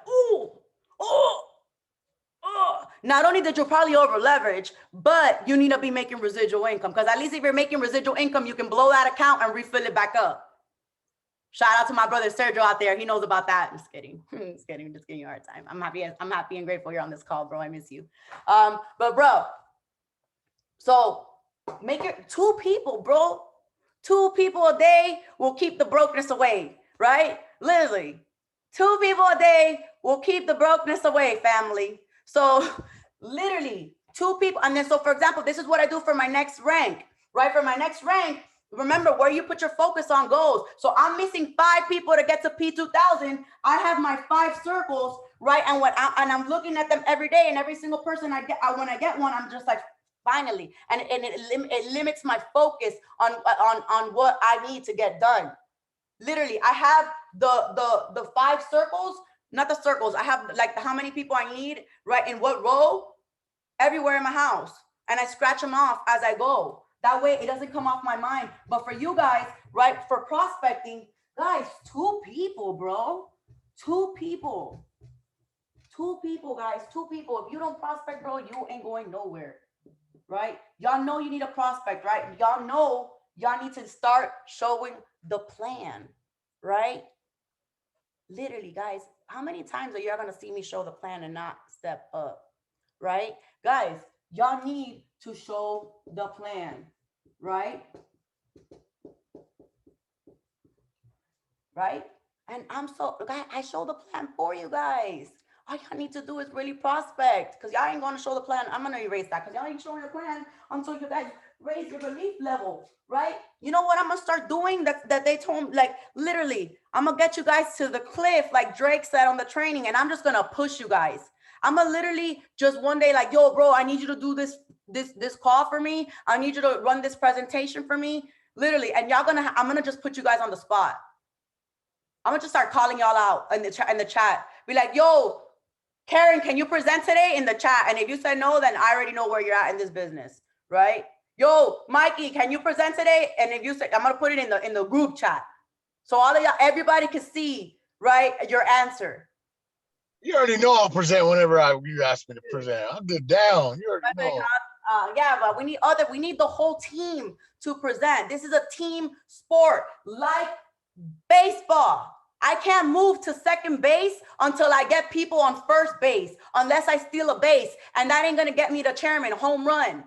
not only did you probably over leverage, but you need to be making residual income. Because at least if you're making residual income, you can blow that account and refill it back up. Shout out to my brother Sergio out there. He knows about that. I'm just kidding. Just kidding you a hard time. I'm happy and grateful you're on this call, bro. I miss you. But bro, so make it 2 people, bro. 2 people a day will keep the brokenness away, right? Literally. 2 people a day will keep the brokenness away, family. So literally 2 people. And then, so for example, this is what I do for my next rank, right? For my next rank, remember where you put your focus on goals. So I'm missing 5 people to get to P2000. I have my 5 circles, right? And I'm looking at them every day, and every single person when I get one, I'm just like, finally. And it limits my focus on what I need to get done. Literally, I have the 5 circles, not the circles. I have like how many people I need, right? In what row, everywhere in my house. And I scratch them off as I go. That way it doesn't come off my mind. But for you guys, right, for prospecting, guys, 2 people, bro. 2 people. 2 people, guys. 2 people. If you don't prospect, bro, you ain't going nowhere, right? Y'all know you need a prospect, right? Y'all know y'all need to start showing the plan, right? Literally, guys, how many times are y'all going to see me show the plan and not step up, right? Guys, y'all need to show the plan, right? Right? And I show the plan for you guys. All y'all need to do is really prospect, because y'all ain't going to show the plan. I'm going to erase that because y'all ain't showing the plan until you guys raise your belief level, right? You know what I'm going to start doing that they told me, like, literally, I'm going to get you guys to the cliff, like Drake said on the training, and I'm just going to push you guys. I'm going to literally just one day like, yo, bro, I need you to do this call for me. I need you to run this presentation for me, literally. And I'm going to just put you guys on the spot. I'm going to just start calling y'all out in the chat. Be like, yo, Karen, can you present today in the chat? And if you said no, then I already know where you're at in this business, right? Yo, Mikey, can you present today? And if you say, I'm going to put it in the group chat. So all of y'all, everybody can see, right, your answer. You already know I'll present whenever you ask me to present. I'll get down. You already know. Yeah, but we need the whole team to present. This is a team sport, like baseball. I can't move to second base until I get people on first base, unless I steal a base, and that ain't gonna get me the chairman home run,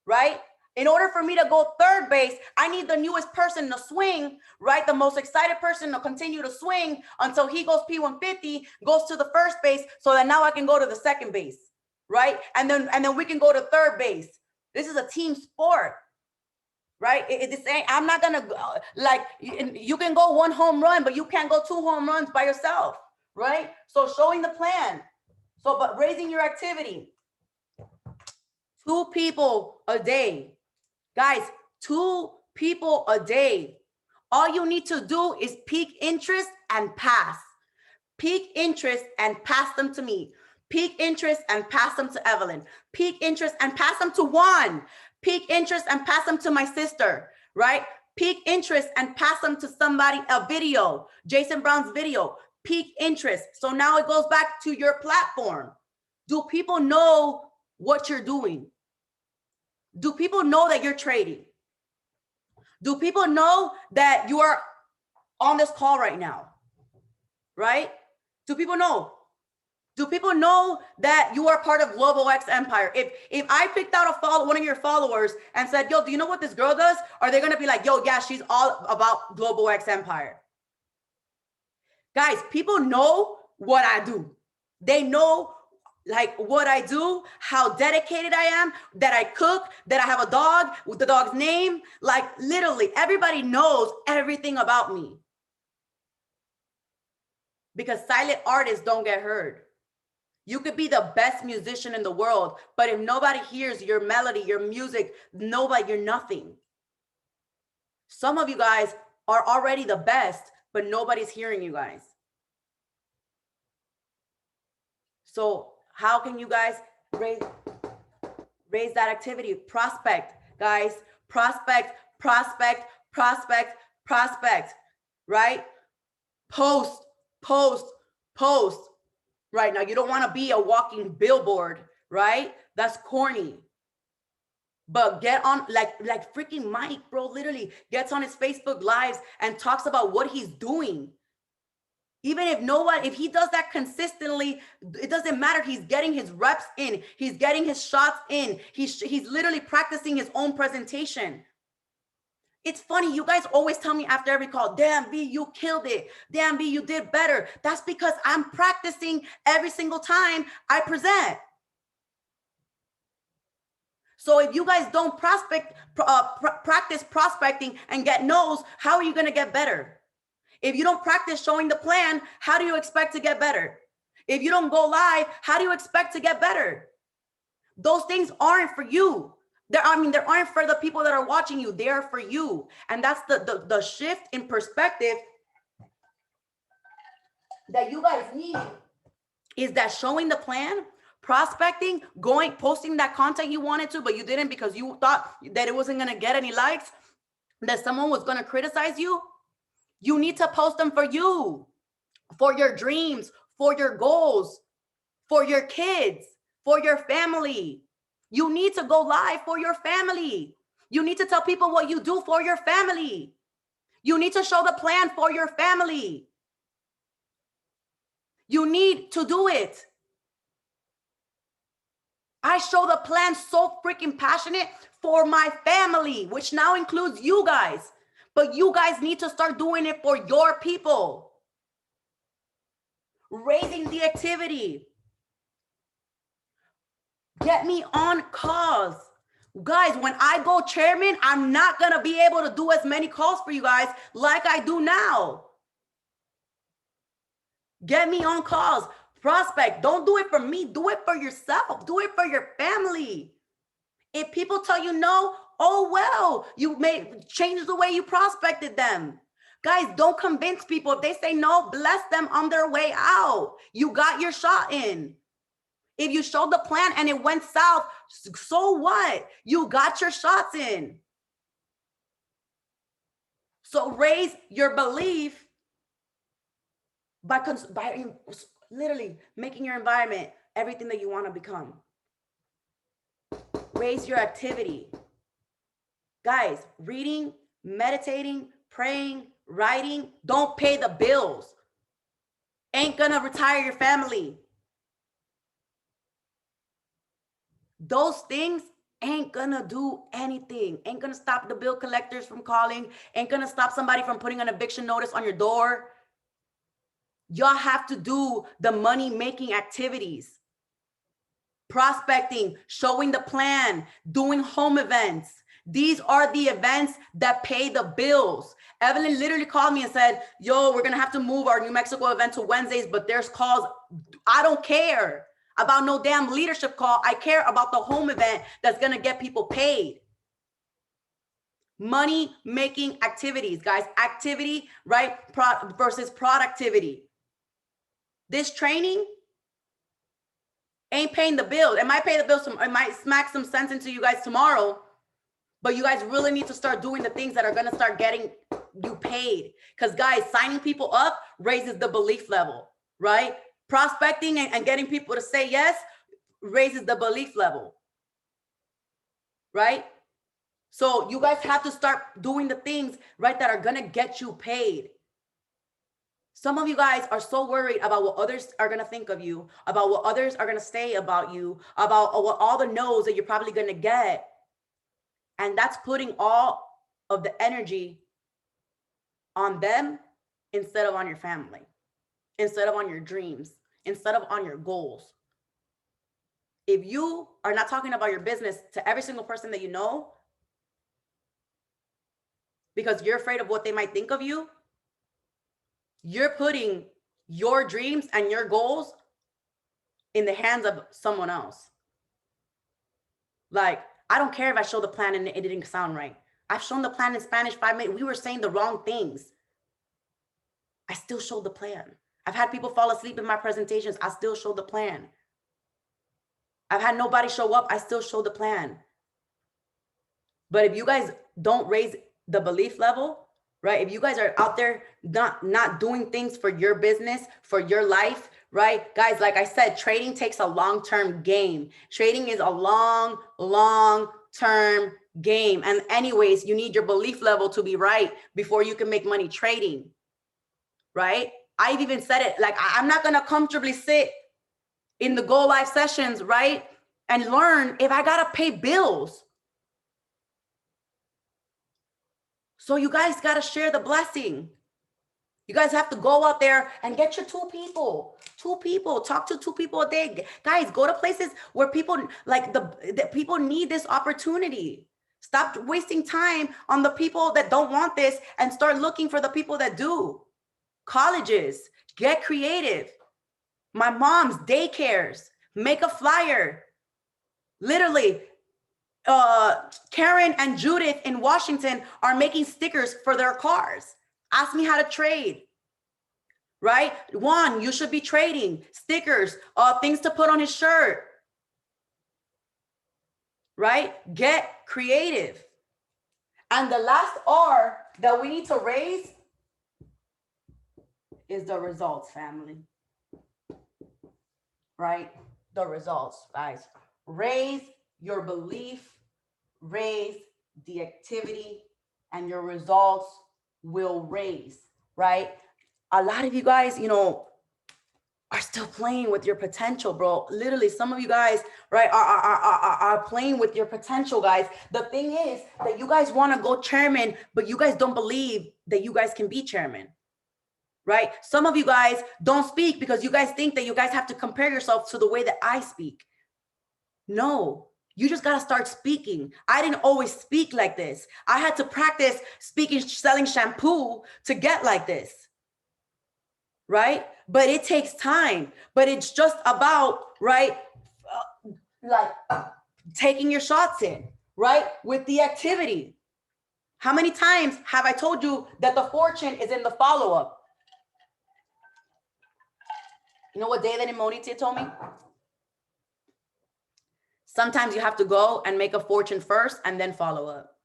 right? In order for me to go third base, I need the newest person to swing, right? The most excited person to continue to swing until he goes P150, goes to the first base, so that now I can go to the second base, right? And then we can go to third base. This is a team sport. Right? I'm not gonna like, you can go 1 home run, but you can't go 2 home runs by yourself, right? So showing the plan. So, but raising your activity. 2 people a day, guys. 2 people a day. All you need to do is pique interest and pass. Pique interest and pass them to me. Pique interest and pass them to Evelyn. Pique interest and pass them to Juan. Pique interest and pass them to my sister, right? Pique interest and pass them to somebody, a video, Jason Brown's video. Pique interest. So now it goes back to your platform. Do people know what you're doing? Do people know that you're trading? Do people know that you are on this call right now, right? Do people know? Do people know that you are part of Global X Empire? If I picked out one of your followers and said, yo, do you know what this girl does? Are they going to be like, yo, yeah, she's all about Global X Empire? Guys, people know what I do. They know like what I do, how dedicated I am, that I cook, that I have a dog with the dog's name. Like literally everybody knows everything about me. Because silent artists don't get heard. You could be the best musician in the world, but if nobody hears your melody, your music, you're nothing. Some of you guys are already the best, but nobody's hearing you guys. So how can you guys raise that activity? Prospect, guys. Prospect, prospect, prospect, prospect, right? Post, post, post. Right now, you don't want to be a walking billboard, right? That's corny. But get on, like freaking Mike, bro, literally gets on his Facebook lives and talks about what he's doing. Even if he does that consistently, it doesn't matter. He's getting his reps in. He's getting his shots in. He's literally practicing his own presentation. It's funny, you guys always tell me after every call, damn, B, you killed it. Damn, B, you did better. That's because I'm practicing every single time I present. So if you guys don't practice prospecting and get no's, how are you going to get better? If you don't practice showing the plan, how do you expect to get better? If you don't go live, how do you expect to get better? Those things aren't for you. There aren't for the people that are watching you. They are for you. And that's the shift in perspective that you guys need, is that showing the plan, prospecting, posting that content you wanted to, but you didn't because you thought that it wasn't going to get any likes, that someone was going to criticize you. You need to post them for you, for your dreams, for your goals, for your kids, for your family. You need to go live for your family. You need to tell people what you do for your family. You need to show the plan for your family. You need to do it. I show the plan so freaking passionate for my family, which now includes you guys. But you guys need to start doing it for your people. Raising the activity. Get me on calls. Guys, when I go chairman, I'm not going to be able to do as many calls for you guys like I do now. Get me on calls. Prospect. Don't do it for me. Do it for yourself. Do it for your family. If people tell you no, oh well, you may change the way you prospected them. Guys, don't convince people. If they say no, bless them on their way out. You got your shot in. If you showed the plan and it went south, so what? You got your shots in. So raise your belief by literally making your environment everything that you want to become. Raise your activity. Guys, reading, meditating, praying, writing, don't pay the bills. Ain't gonna retire your family. Those things ain't gonna do anything. Ain't gonna stop the bill collectors from calling. Ain't gonna stop somebody from putting an eviction notice on your door. Y'all have to do the money-making activities. Prospecting, showing the plan, doing home events. These are the events that pay the bills. Evelyn literally called me and said, yo, we're gonna have to move our New Mexico event to Wednesdays, but there's calls. I don't care about no damn leadership call. I care about the home event that's gonna get people paid. Money making activities, guys. Activity, right? Versus productivity. This training ain't paying the bill. It might pay the bills. It might smack some sense into you guys tomorrow, but you guys really need to start doing the things that are gonna start getting you paid. Because guys, signing people up raises the belief level, right? Prospecting and getting people to say yes raises the belief level, right? So you guys have to start doing the things, right, that are gonna get you paid. Some of you guys are so worried about what others are gonna think of you, about what others are gonna say about you, about what all the no's that you're probably gonna get. And that's putting all of the energy on them instead of on your family, instead of on your dreams, instead of on your goals. If you are not talking about your business to every single person that you know, because you're afraid of what they might think of you, you're putting your dreams and your goals in the hands of someone else. Like, I don't care if I show the plan and it didn't sound right. I've shown the plan in Spanish 5 minutes. We were saying the wrong things. I still showed the plan. I've had people fall asleep in my presentations. I still showed the plan. I've had nobody show up. I still showed the plan. But if you guys don't raise the belief level, right? If you guys are out there not doing things for your business, for your life, right? Guys, like I said, trading takes a long-term game. Trading is a long-term game. And anyways, you need your belief level to be right before you can make money trading, right? I've even said it, like, I'm not going to comfortably sit in the Go Live sessions, right? And learn if I got to pay bills. So you guys got to share the blessing. You guys have to go out there and get your two people, talk to 2 people a day. Guys, go to places where people like the people need this opportunity. Stop wasting time on the people that don't want this and start looking for the people that do. Colleges, get creative. My mom's daycares, make a flyer. Literally, Karen and Judith in Washington are making stickers for their cars. Ask me how to trade. Right? Juan, you should be trading stickers, things to put on his shirt. Right? Get creative. And the last R that we need to raise is the results, family. Right? The results, guys. Raise your belief, raise the activity, and your results will raise, right? A lot of you guys, you know, are still playing with your potential, bro. Literally, some of you guys, right, are playing with your potential, guys. The thing is that you guys want to go chairman, but you guys don't believe that you guys can be chairman, right? Some of you guys don't speak because you guys think that you guys have to compare yourself to the way that I speak. No, you just got to start speaking. I didn't always speak like this. I had to practice speaking, selling shampoo to get like this. Right? But it takes time. But it's just about, right? Taking your shots in, right? With the activity. How many times have I told you that the fortune is in the follow-up? You know what David and Monitia told me? Sometimes you have to go and make a fortune first and then follow up.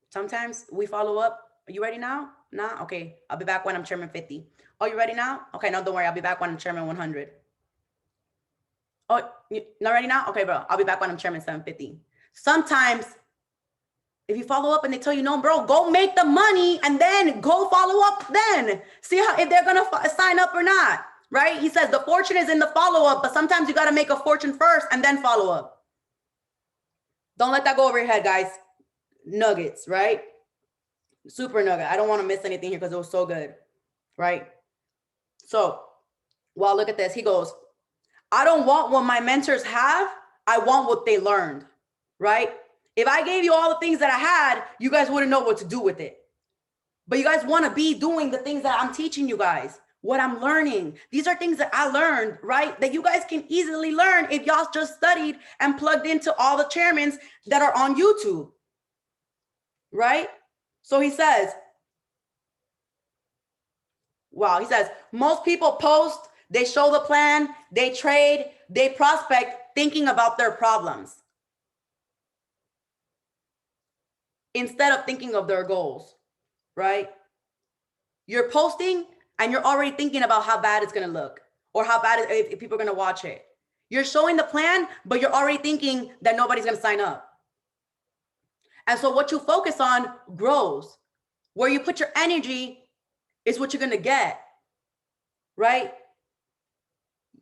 Sometimes we follow up. Are you ready now? Nah? Okay. I'll be back when I'm chairman 50. Oh, you ready now? Okay, no, don't worry. I'll be back when I'm chairman 100. Oh, you not ready now? Okay, bro. I'll be back when I'm chairman 750. Sometimes if you follow up and they tell you, no, bro, go make the money and then go follow up then. See how if they're going to sign up or not, right? He says the fortune is in the follow-up, but sometimes you got to make a fortune first and then follow up. Don't let that go over your head, guys. Nuggets, right? Super nugget. I don't want to miss anything here because it was so good, right? So, well, look at this. He goes, I don't want what my mentors have. I want what they learned, right? If I gave you all the things that I had, you guys wouldn't know what to do with it. But you guys want to be doing the things that I'm teaching you guys, what I'm learning. These are things that I learned, right? That you guys can easily learn if y'all just studied and plugged into all the chairmans that are on YouTube, right? So he says, wow, he says, most people post, they show the plan, they trade, they prospect thinking about their problems instead of thinking of their goals, right? You're posting and you're already thinking about how bad it's going to look or how bad if people are going to watch it. You're showing the plan, but you're already thinking that nobody's going to sign up. And so what you focus on grows. Where you put your energy is what you're going to get, right?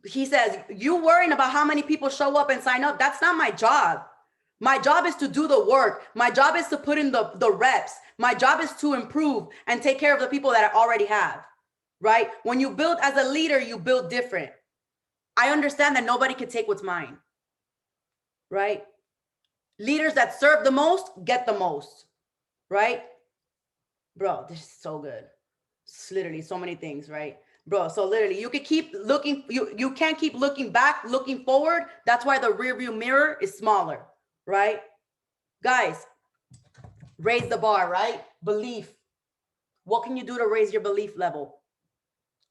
He says, you worrying about how many people show up and sign up. That's not my job. My job is to do the work. My job is to put in the reps. My job is to improve and take care of the people that I already have, right? When you build as a leader, you build different. I understand that nobody can take what's mine, right? Leaders that serve the most get the most, right? Bro, this is so good. It's literally so many things, right? Bro, so literally you could keep looking, you can't keep looking back, looking forward. That's why the rear view mirror is smaller, right? Guys, raise the bar, right? Belief. What can you do to raise your belief level?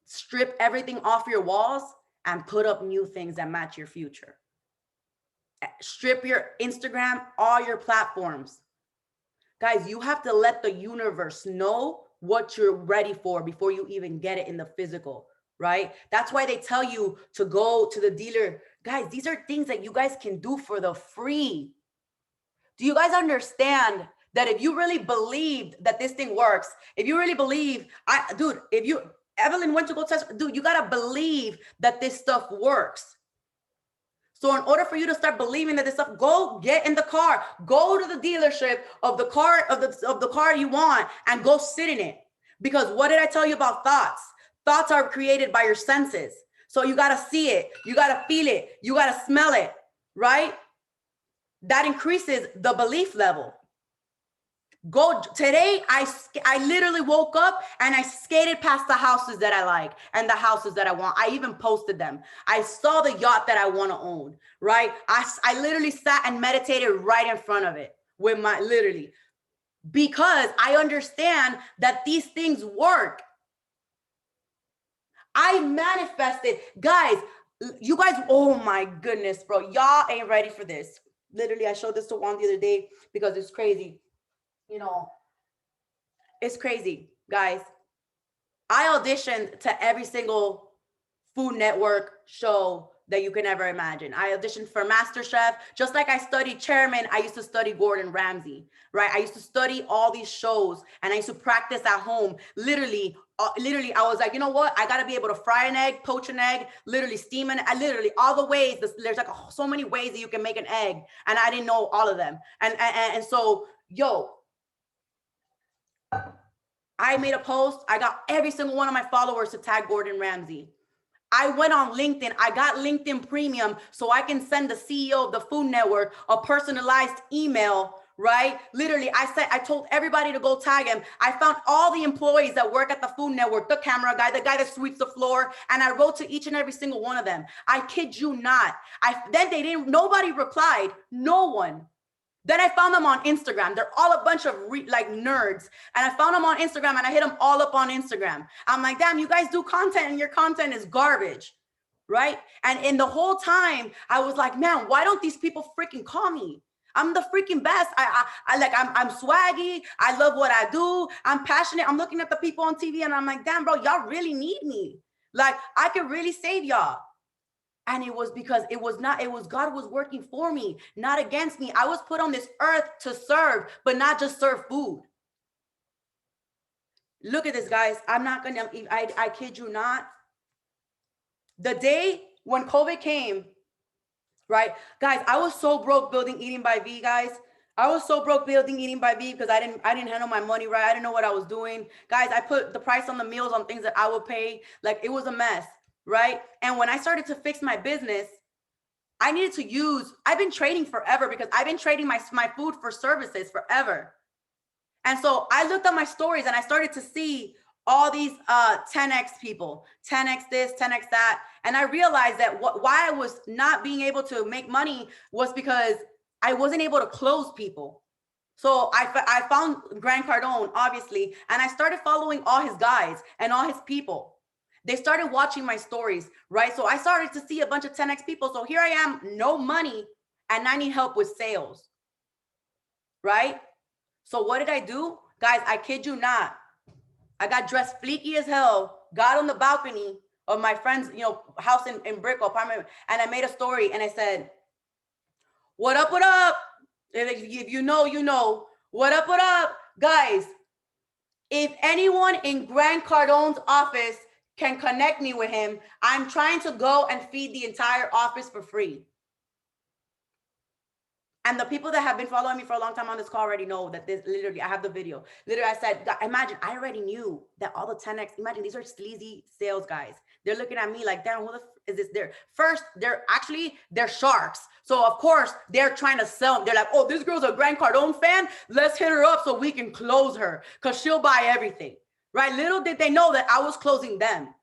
Strip everything off your walls and put up new things that match your future. Strip your Instagram, all your platforms. Guys, you have to let the universe know what you're ready for before you even get it in the physical, right? That's why they tell you to go to the dealer. Guys, these are things that you guys can do for the free. Do you guys understand that if you really believed that this thing works, if you really believe, Evelyn went to go test, dude, you got to believe that this stuff works. So in order for you to start believing that this stuff, go get in the car, go to the dealership of the car, of the car you want, and go sit in it. Because what did I tell you about thoughts? Thoughts are created by your senses. So you got to see it. You got to feel it. You got to smell it, right? That increases the belief level. Go today. I literally woke up and I skated past the houses that I like and the houses that I want. I even posted them. I saw the yacht that I want to own, right? I literally sat and meditated right in front of it with my literally, because I understand that these things work. I manifested, guys. You guys, oh my goodness, bro, y'all ain't ready for this. Literally, I showed this to Juan the other day because it's crazy. You know, it's crazy, guys. I auditioned to every single Food Network show that you can ever imagine. I auditioned for MasterChef, just like I studied Chairman. I used to study Gordon Ramsay, right? I used to study all these shows, and I used to practice at home. Literally, I was like, you know what? I got to be able to fry an egg, poach an egg, literally steam an. Literally all the ways. There's like so many ways that you can make an egg, and I didn't know all of them. And so, yo, I made a post. I got every single one of my followers to tag Gordon Ramsay. I went on LinkedIn. I got LinkedIn Premium so I can send the CEO of the Food Network a personalized email, right? Literally, I told everybody to go tag him. I found all the employees that work at the Food Network, the camera guy, the guy that sweeps the floor, and I wrote to each and every single one of them. I kid you not. Nobody replied, no one. Then I found them on Instagram. They're all a bunch of like nerds. And I found them on Instagram and I hit them all up on Instagram. I'm like, damn, you guys do content and your content is garbage, right? And in the whole time, I was like, man, why don't these people freaking call me? I'm the freaking best. I'm swaggy. I love what I do. I'm passionate. I'm looking at the people on TV and I'm like, damn, bro, y'all really need me. Like, I could really save y'all. And it was because it was God was working for me, not against me. I was put on this earth to serve, but not just serve food. Look at this, guys. I'm not gonna, I kid you not. The day when COVID came, right? Guys, I was so broke building Eating by V, guys. I was so broke building Eating by V because I didn't handle my money right. I didn't know what I was doing. Guys, I put the price on the meals on things that I would pay. Like, it was a mess, right? And when I started to fix my business, I needed to use, I've been trading forever because I've been trading my food for services forever. And so I looked at my stories and I started to see all these 10X people, 10X this, 10X that. And I realized that why I was not being able to make money was because I wasn't able to close people. So I found Grant Cardone, obviously, and I started following all his guys and all his people. They started watching my stories, right? So I started to see a bunch of 10X people. So here I am, no money, and I need help with sales, right? So what did I do? Guys, I kid you not. I got dressed fleeky as hell, got on the balcony of my friend's, house in Brick apartment, and I made a story and I said, what up, what up? If you know, you know. What up, guys? If anyone in Grant Cardone's office can connect me with him, I'm trying to go and feed the entire office for free. And the people that have been following me for a long time on this call already know that this literally, I have the video. Literally, I said, imagine, I already knew that all the 10X, imagine these are sleazy sales guys. They're looking at me like, damn, who the is this there? First, they're sharks. So of course, they're trying to sell them. They're like, oh, this girl's a Grant Cardone fan. Let's hit her up so we can close her because she'll buy everything, right? Little did they know that I was closing them.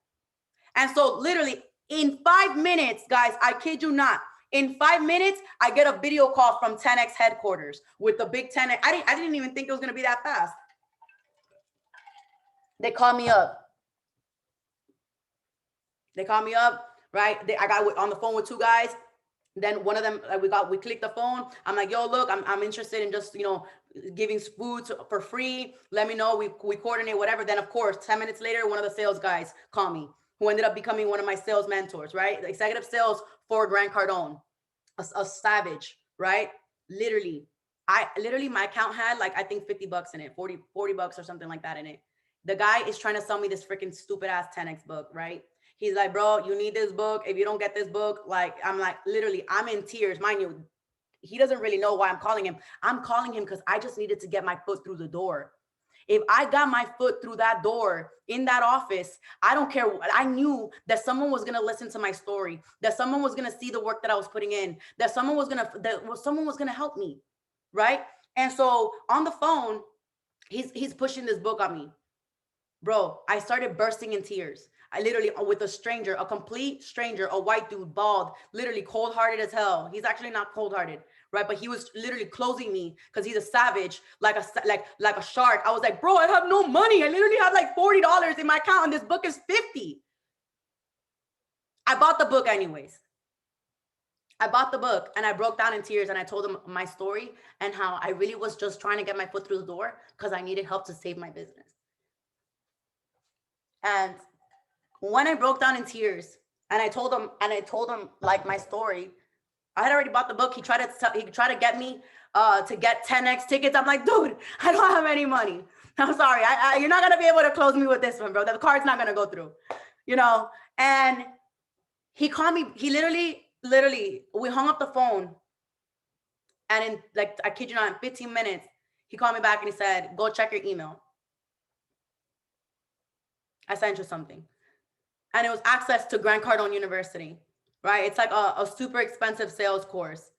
And so literally in 5 minutes, guys, I kid you not, in 5 minutes, I get a video call from 10X headquarters with the big 10X. I didn't even think it was going to be that fast. They call me up. Right? I got on the phone with two guys. Then one of them, we clicked the phone. I'm like, yo, look, I'm interested in just, giving food for free. Let me know. We coordinate whatever. Then of course, 10 minutes later, one of the sales guys called me, who ended up becoming one of my sales mentors, right? The executive sales for Grant Cardone, a savage, right? Literally, my account had like, I think $50 in it, 40 bucks or something like that in it. The guy is trying to sell me this freaking stupid ass 10X book, right? He's like, bro, you need this book. If you don't get this book, like, I'm like, literally, I'm in tears. Mind you, he doesn't really know why I'm calling him. I'm calling him because I just needed to get my foot through the door. If I got my foot through that door in that office, I don't care. I knew that someone was going to listen to my story, that someone was going to see the work that I was putting in, that someone was going to help me. Right. And so on the phone, He's pushing this book on me. Bro, I started bursting in tears. I literally, with a stranger, a complete stranger, a white dude, bald, literally cold hearted as hell. He's actually not cold hearted, right? But he was literally closing me because he's a savage, like a shark. I was like, bro, I have no money. I literally have like $40 in my account, and this book is 50. I bought the book anyways. I bought the book and I broke down in tears and I told him my story and how I really was just trying to get my foot through the door because I needed help to save my business. And when I broke down in tears and I told him like my story, I had already bought the book. He tried to get me to get 10x tickets. I'm like, dude, I don't have any money. I'm sorry. You're not gonna be able to close me with this one, bro. The card's not gonna go through, you know. And he called me. He literally, we hung up the phone, and in like I kid you not, in 15 minutes, he called me back and he said, "Go check your email. I sent you something." And it was access to Grant Cardone University, right? It's like a super expensive sales course.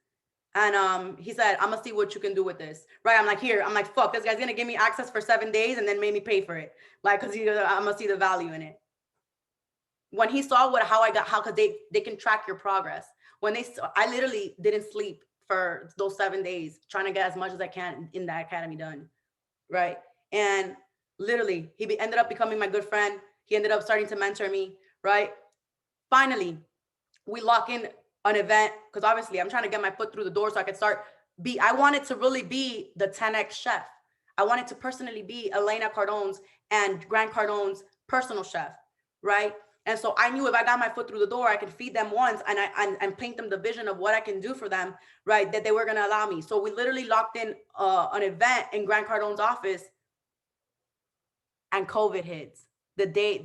And he said, "I'm gonna see what you can do with this." Right? I'm like, here. I'm like, fuck, this guy's gonna give me access for 7 days and then made me pay for it, like, cause I'm gonna see the value in it. When he saw how could they can track your progress. When I literally didn't sleep for those 7 days trying to get as much as I can in that academy done, right? And literally, ended up becoming my good friend. He ended up starting to mentor me, right? Finally, we lock in an event because obviously I'm trying to get my foot through the door so I could I wanted to really be the 10x chef. I wanted to personally be Elena Cardone's and Grant Cardone's personal chef, right? And so I knew if I got my foot through the door, I could feed them once and paint them the vision of what I can do for them, right? That they were gonna allow me. So we literally locked in an event in Grant Cardone's office, and COVID hits. The day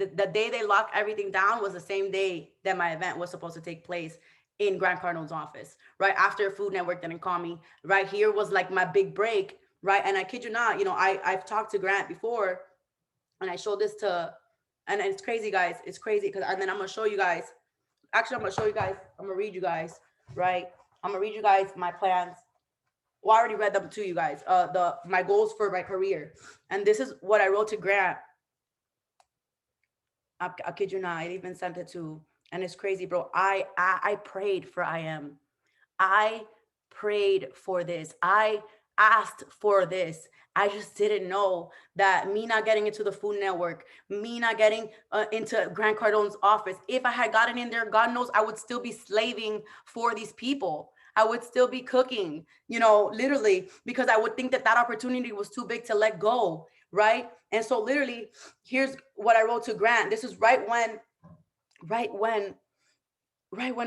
they locked everything down was the same day that my event was supposed to take place in Grant Cardone's office, right after Food Network didn't call me. Right here was like my big break, right? And I kid you not, I've talked to Grant before, and I showed this to, and it's crazy, guys. It's crazy because, and then I'm gonna show you guys. Actually, I'm gonna show you guys. I'm gonna read you guys, right? I'm gonna read you guys my plans. Well, I already read them to you guys. My goals for my career, and this is what I wrote to Grant. I kid you not. I even sent it to, and it's crazy, bro. I prayed for I am. I prayed for this. I asked for this. I just didn't know that me not getting into the Food Network, me not getting into Grant Cardone's office. If I had gotten in there, God knows I would still be slaving for these people. I would still be cooking, literally, because I would think that opportunity was too big to let go, right? And so literally, here's what I wrote to Grant. This is right when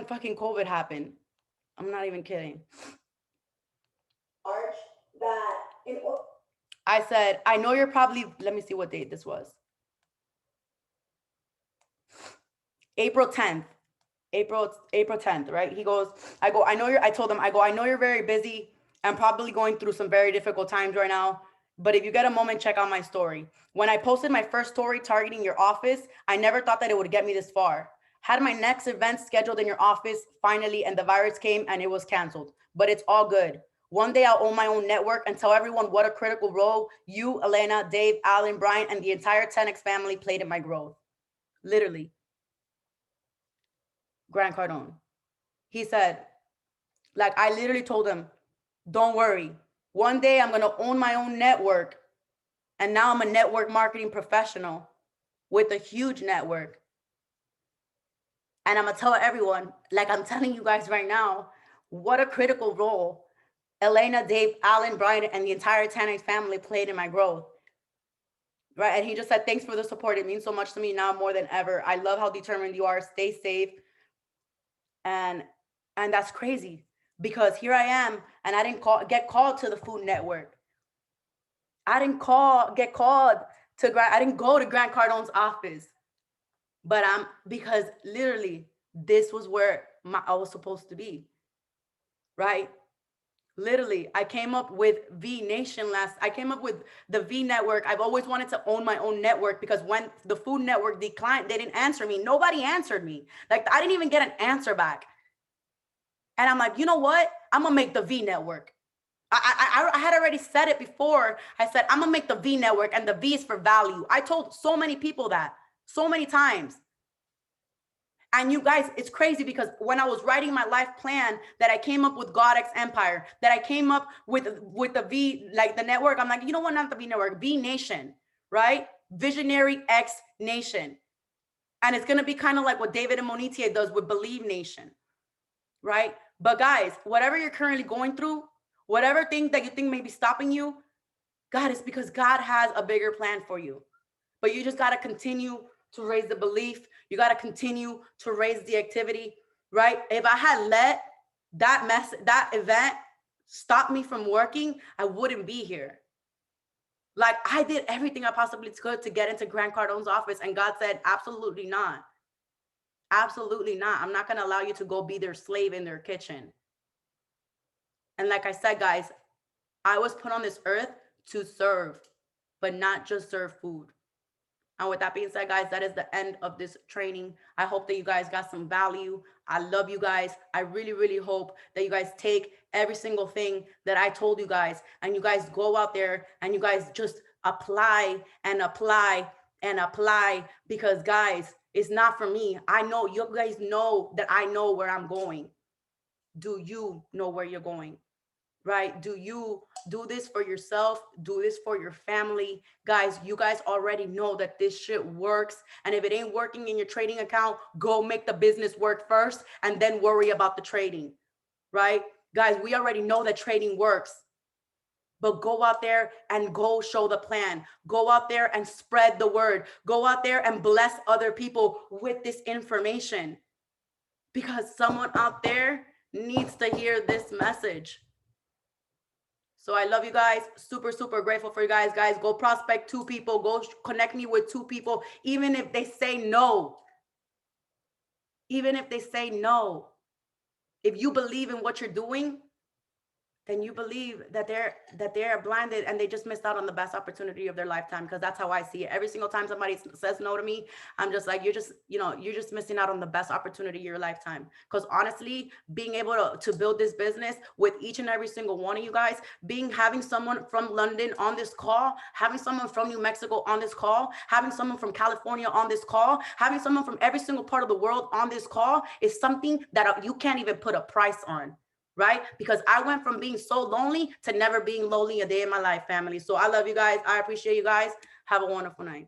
fucking COVID happened. I'm not even kidding. Arch, that I said, I know you're probably, let me see what date this was. April 10th. April 10th, right? He goes, I told him, I know you're very busy and probably going through some very difficult times right now. But if you get a moment, check out my story. When I posted my first story targeting your office, I never thought that it would get me this far. Had my next event scheduled in your office finally, and the virus came and it was canceled. But it's all good. One day I'll own my own network and tell everyone what a critical role you, Elena, Dave, Alan, Brian, and the entire 10X family played in my growth. Literally. Grant Cardone. He said, like, I literally told him, don't worry. One day I'm going to own my own network. And now I'm a network marketing professional with a huge network. And I'm going to tell everyone, like I'm telling you guys right now, what a critical role Elena, Dave, Alan, Brian, and the entire 10X family played in my growth. Right. And he just said, thanks for the support. It means so much to me now more than ever. I love how determined you are. Stay safe. And that's crazy because here I am and I didn't get called to the Food Network. I didn't I didn't go to Grant Cardone's office, but because literally this was where I was supposed to be, right? Literally, I came up with I came up with the V Network. I've always wanted to own my own network because when the Food Network declined, they didn't answer me. Nobody answered me. Like, I didn't even get an answer back. And I'm like, you know what? I'm going to make the V Network. I had already said it before. I said, I'm gonna make the V network, and the V is for value. I told so many people that so many times. And you guys, it's crazy because when I was writing my life plan, that I came up with God X Empire, that I came up with the V, like the network. I'm like, you know what? Not the V network, V Nation, right? Visionary X Nation. And it's gonna be kind of like what David and Monitia does with Believe Nation, right? But guys, whatever you're currently going through, whatever thing that you think may be stopping you, God, it's because God has a bigger plan for you. But you just got to continue to raise the belief. You got to continue to raise the activity, right? If I had let that event stop me from working, I wouldn't be here. Like, I did everything I possibly could to get into Grant Cardone's office, and God said, absolutely not. Absolutely not. I'm not going to allow you to go be their slave in their kitchen. And like I said, guys, I was put on this earth to serve, but not just serve food. And with that being said, guys, that is the end of this training. I hope that you guys got some value. I love you guys. I really, really hope that you guys take every single thing that I told you guys, and you guys go out there and you guys just apply and apply and apply, because guys, it's not for me. I know you guys know that I know where I'm going. Do you know where you're going? Right? Do you do this for yourself? Do this for your family? Guys, you guys already know that this shit works. And if it ain't working in your trading account, go make the business work first and then worry about the trading, right? Guys, we already know that trading works. But go out there and go show the plan. Go out there and spread the word. Go out there and bless other people with this information, because someone out there needs to hear this message. So I love you guys. Super, super grateful for you guys. Guys, go prospect 2 people. Go connect me with 2 people. Even if they say no. Even if they say no. If you believe in what you're doing, then you believe that they're blinded and they just missed out on the best opportunity of their lifetime. Because that's how I see it. Every single time somebody says no to me, I'm just like, you're just missing out on the best opportunity of your lifetime. Because honestly, being able to build this business with each and every single one of you guys, having someone from London on this call, having someone from New Mexico on this call, having someone from California on this call, having someone from every single part of the world on this call is something that you can't even put a price on. Right? Because I went from being so lonely to never being lonely a day in my life, family. So I love you guys. I appreciate you guys. Have a wonderful night.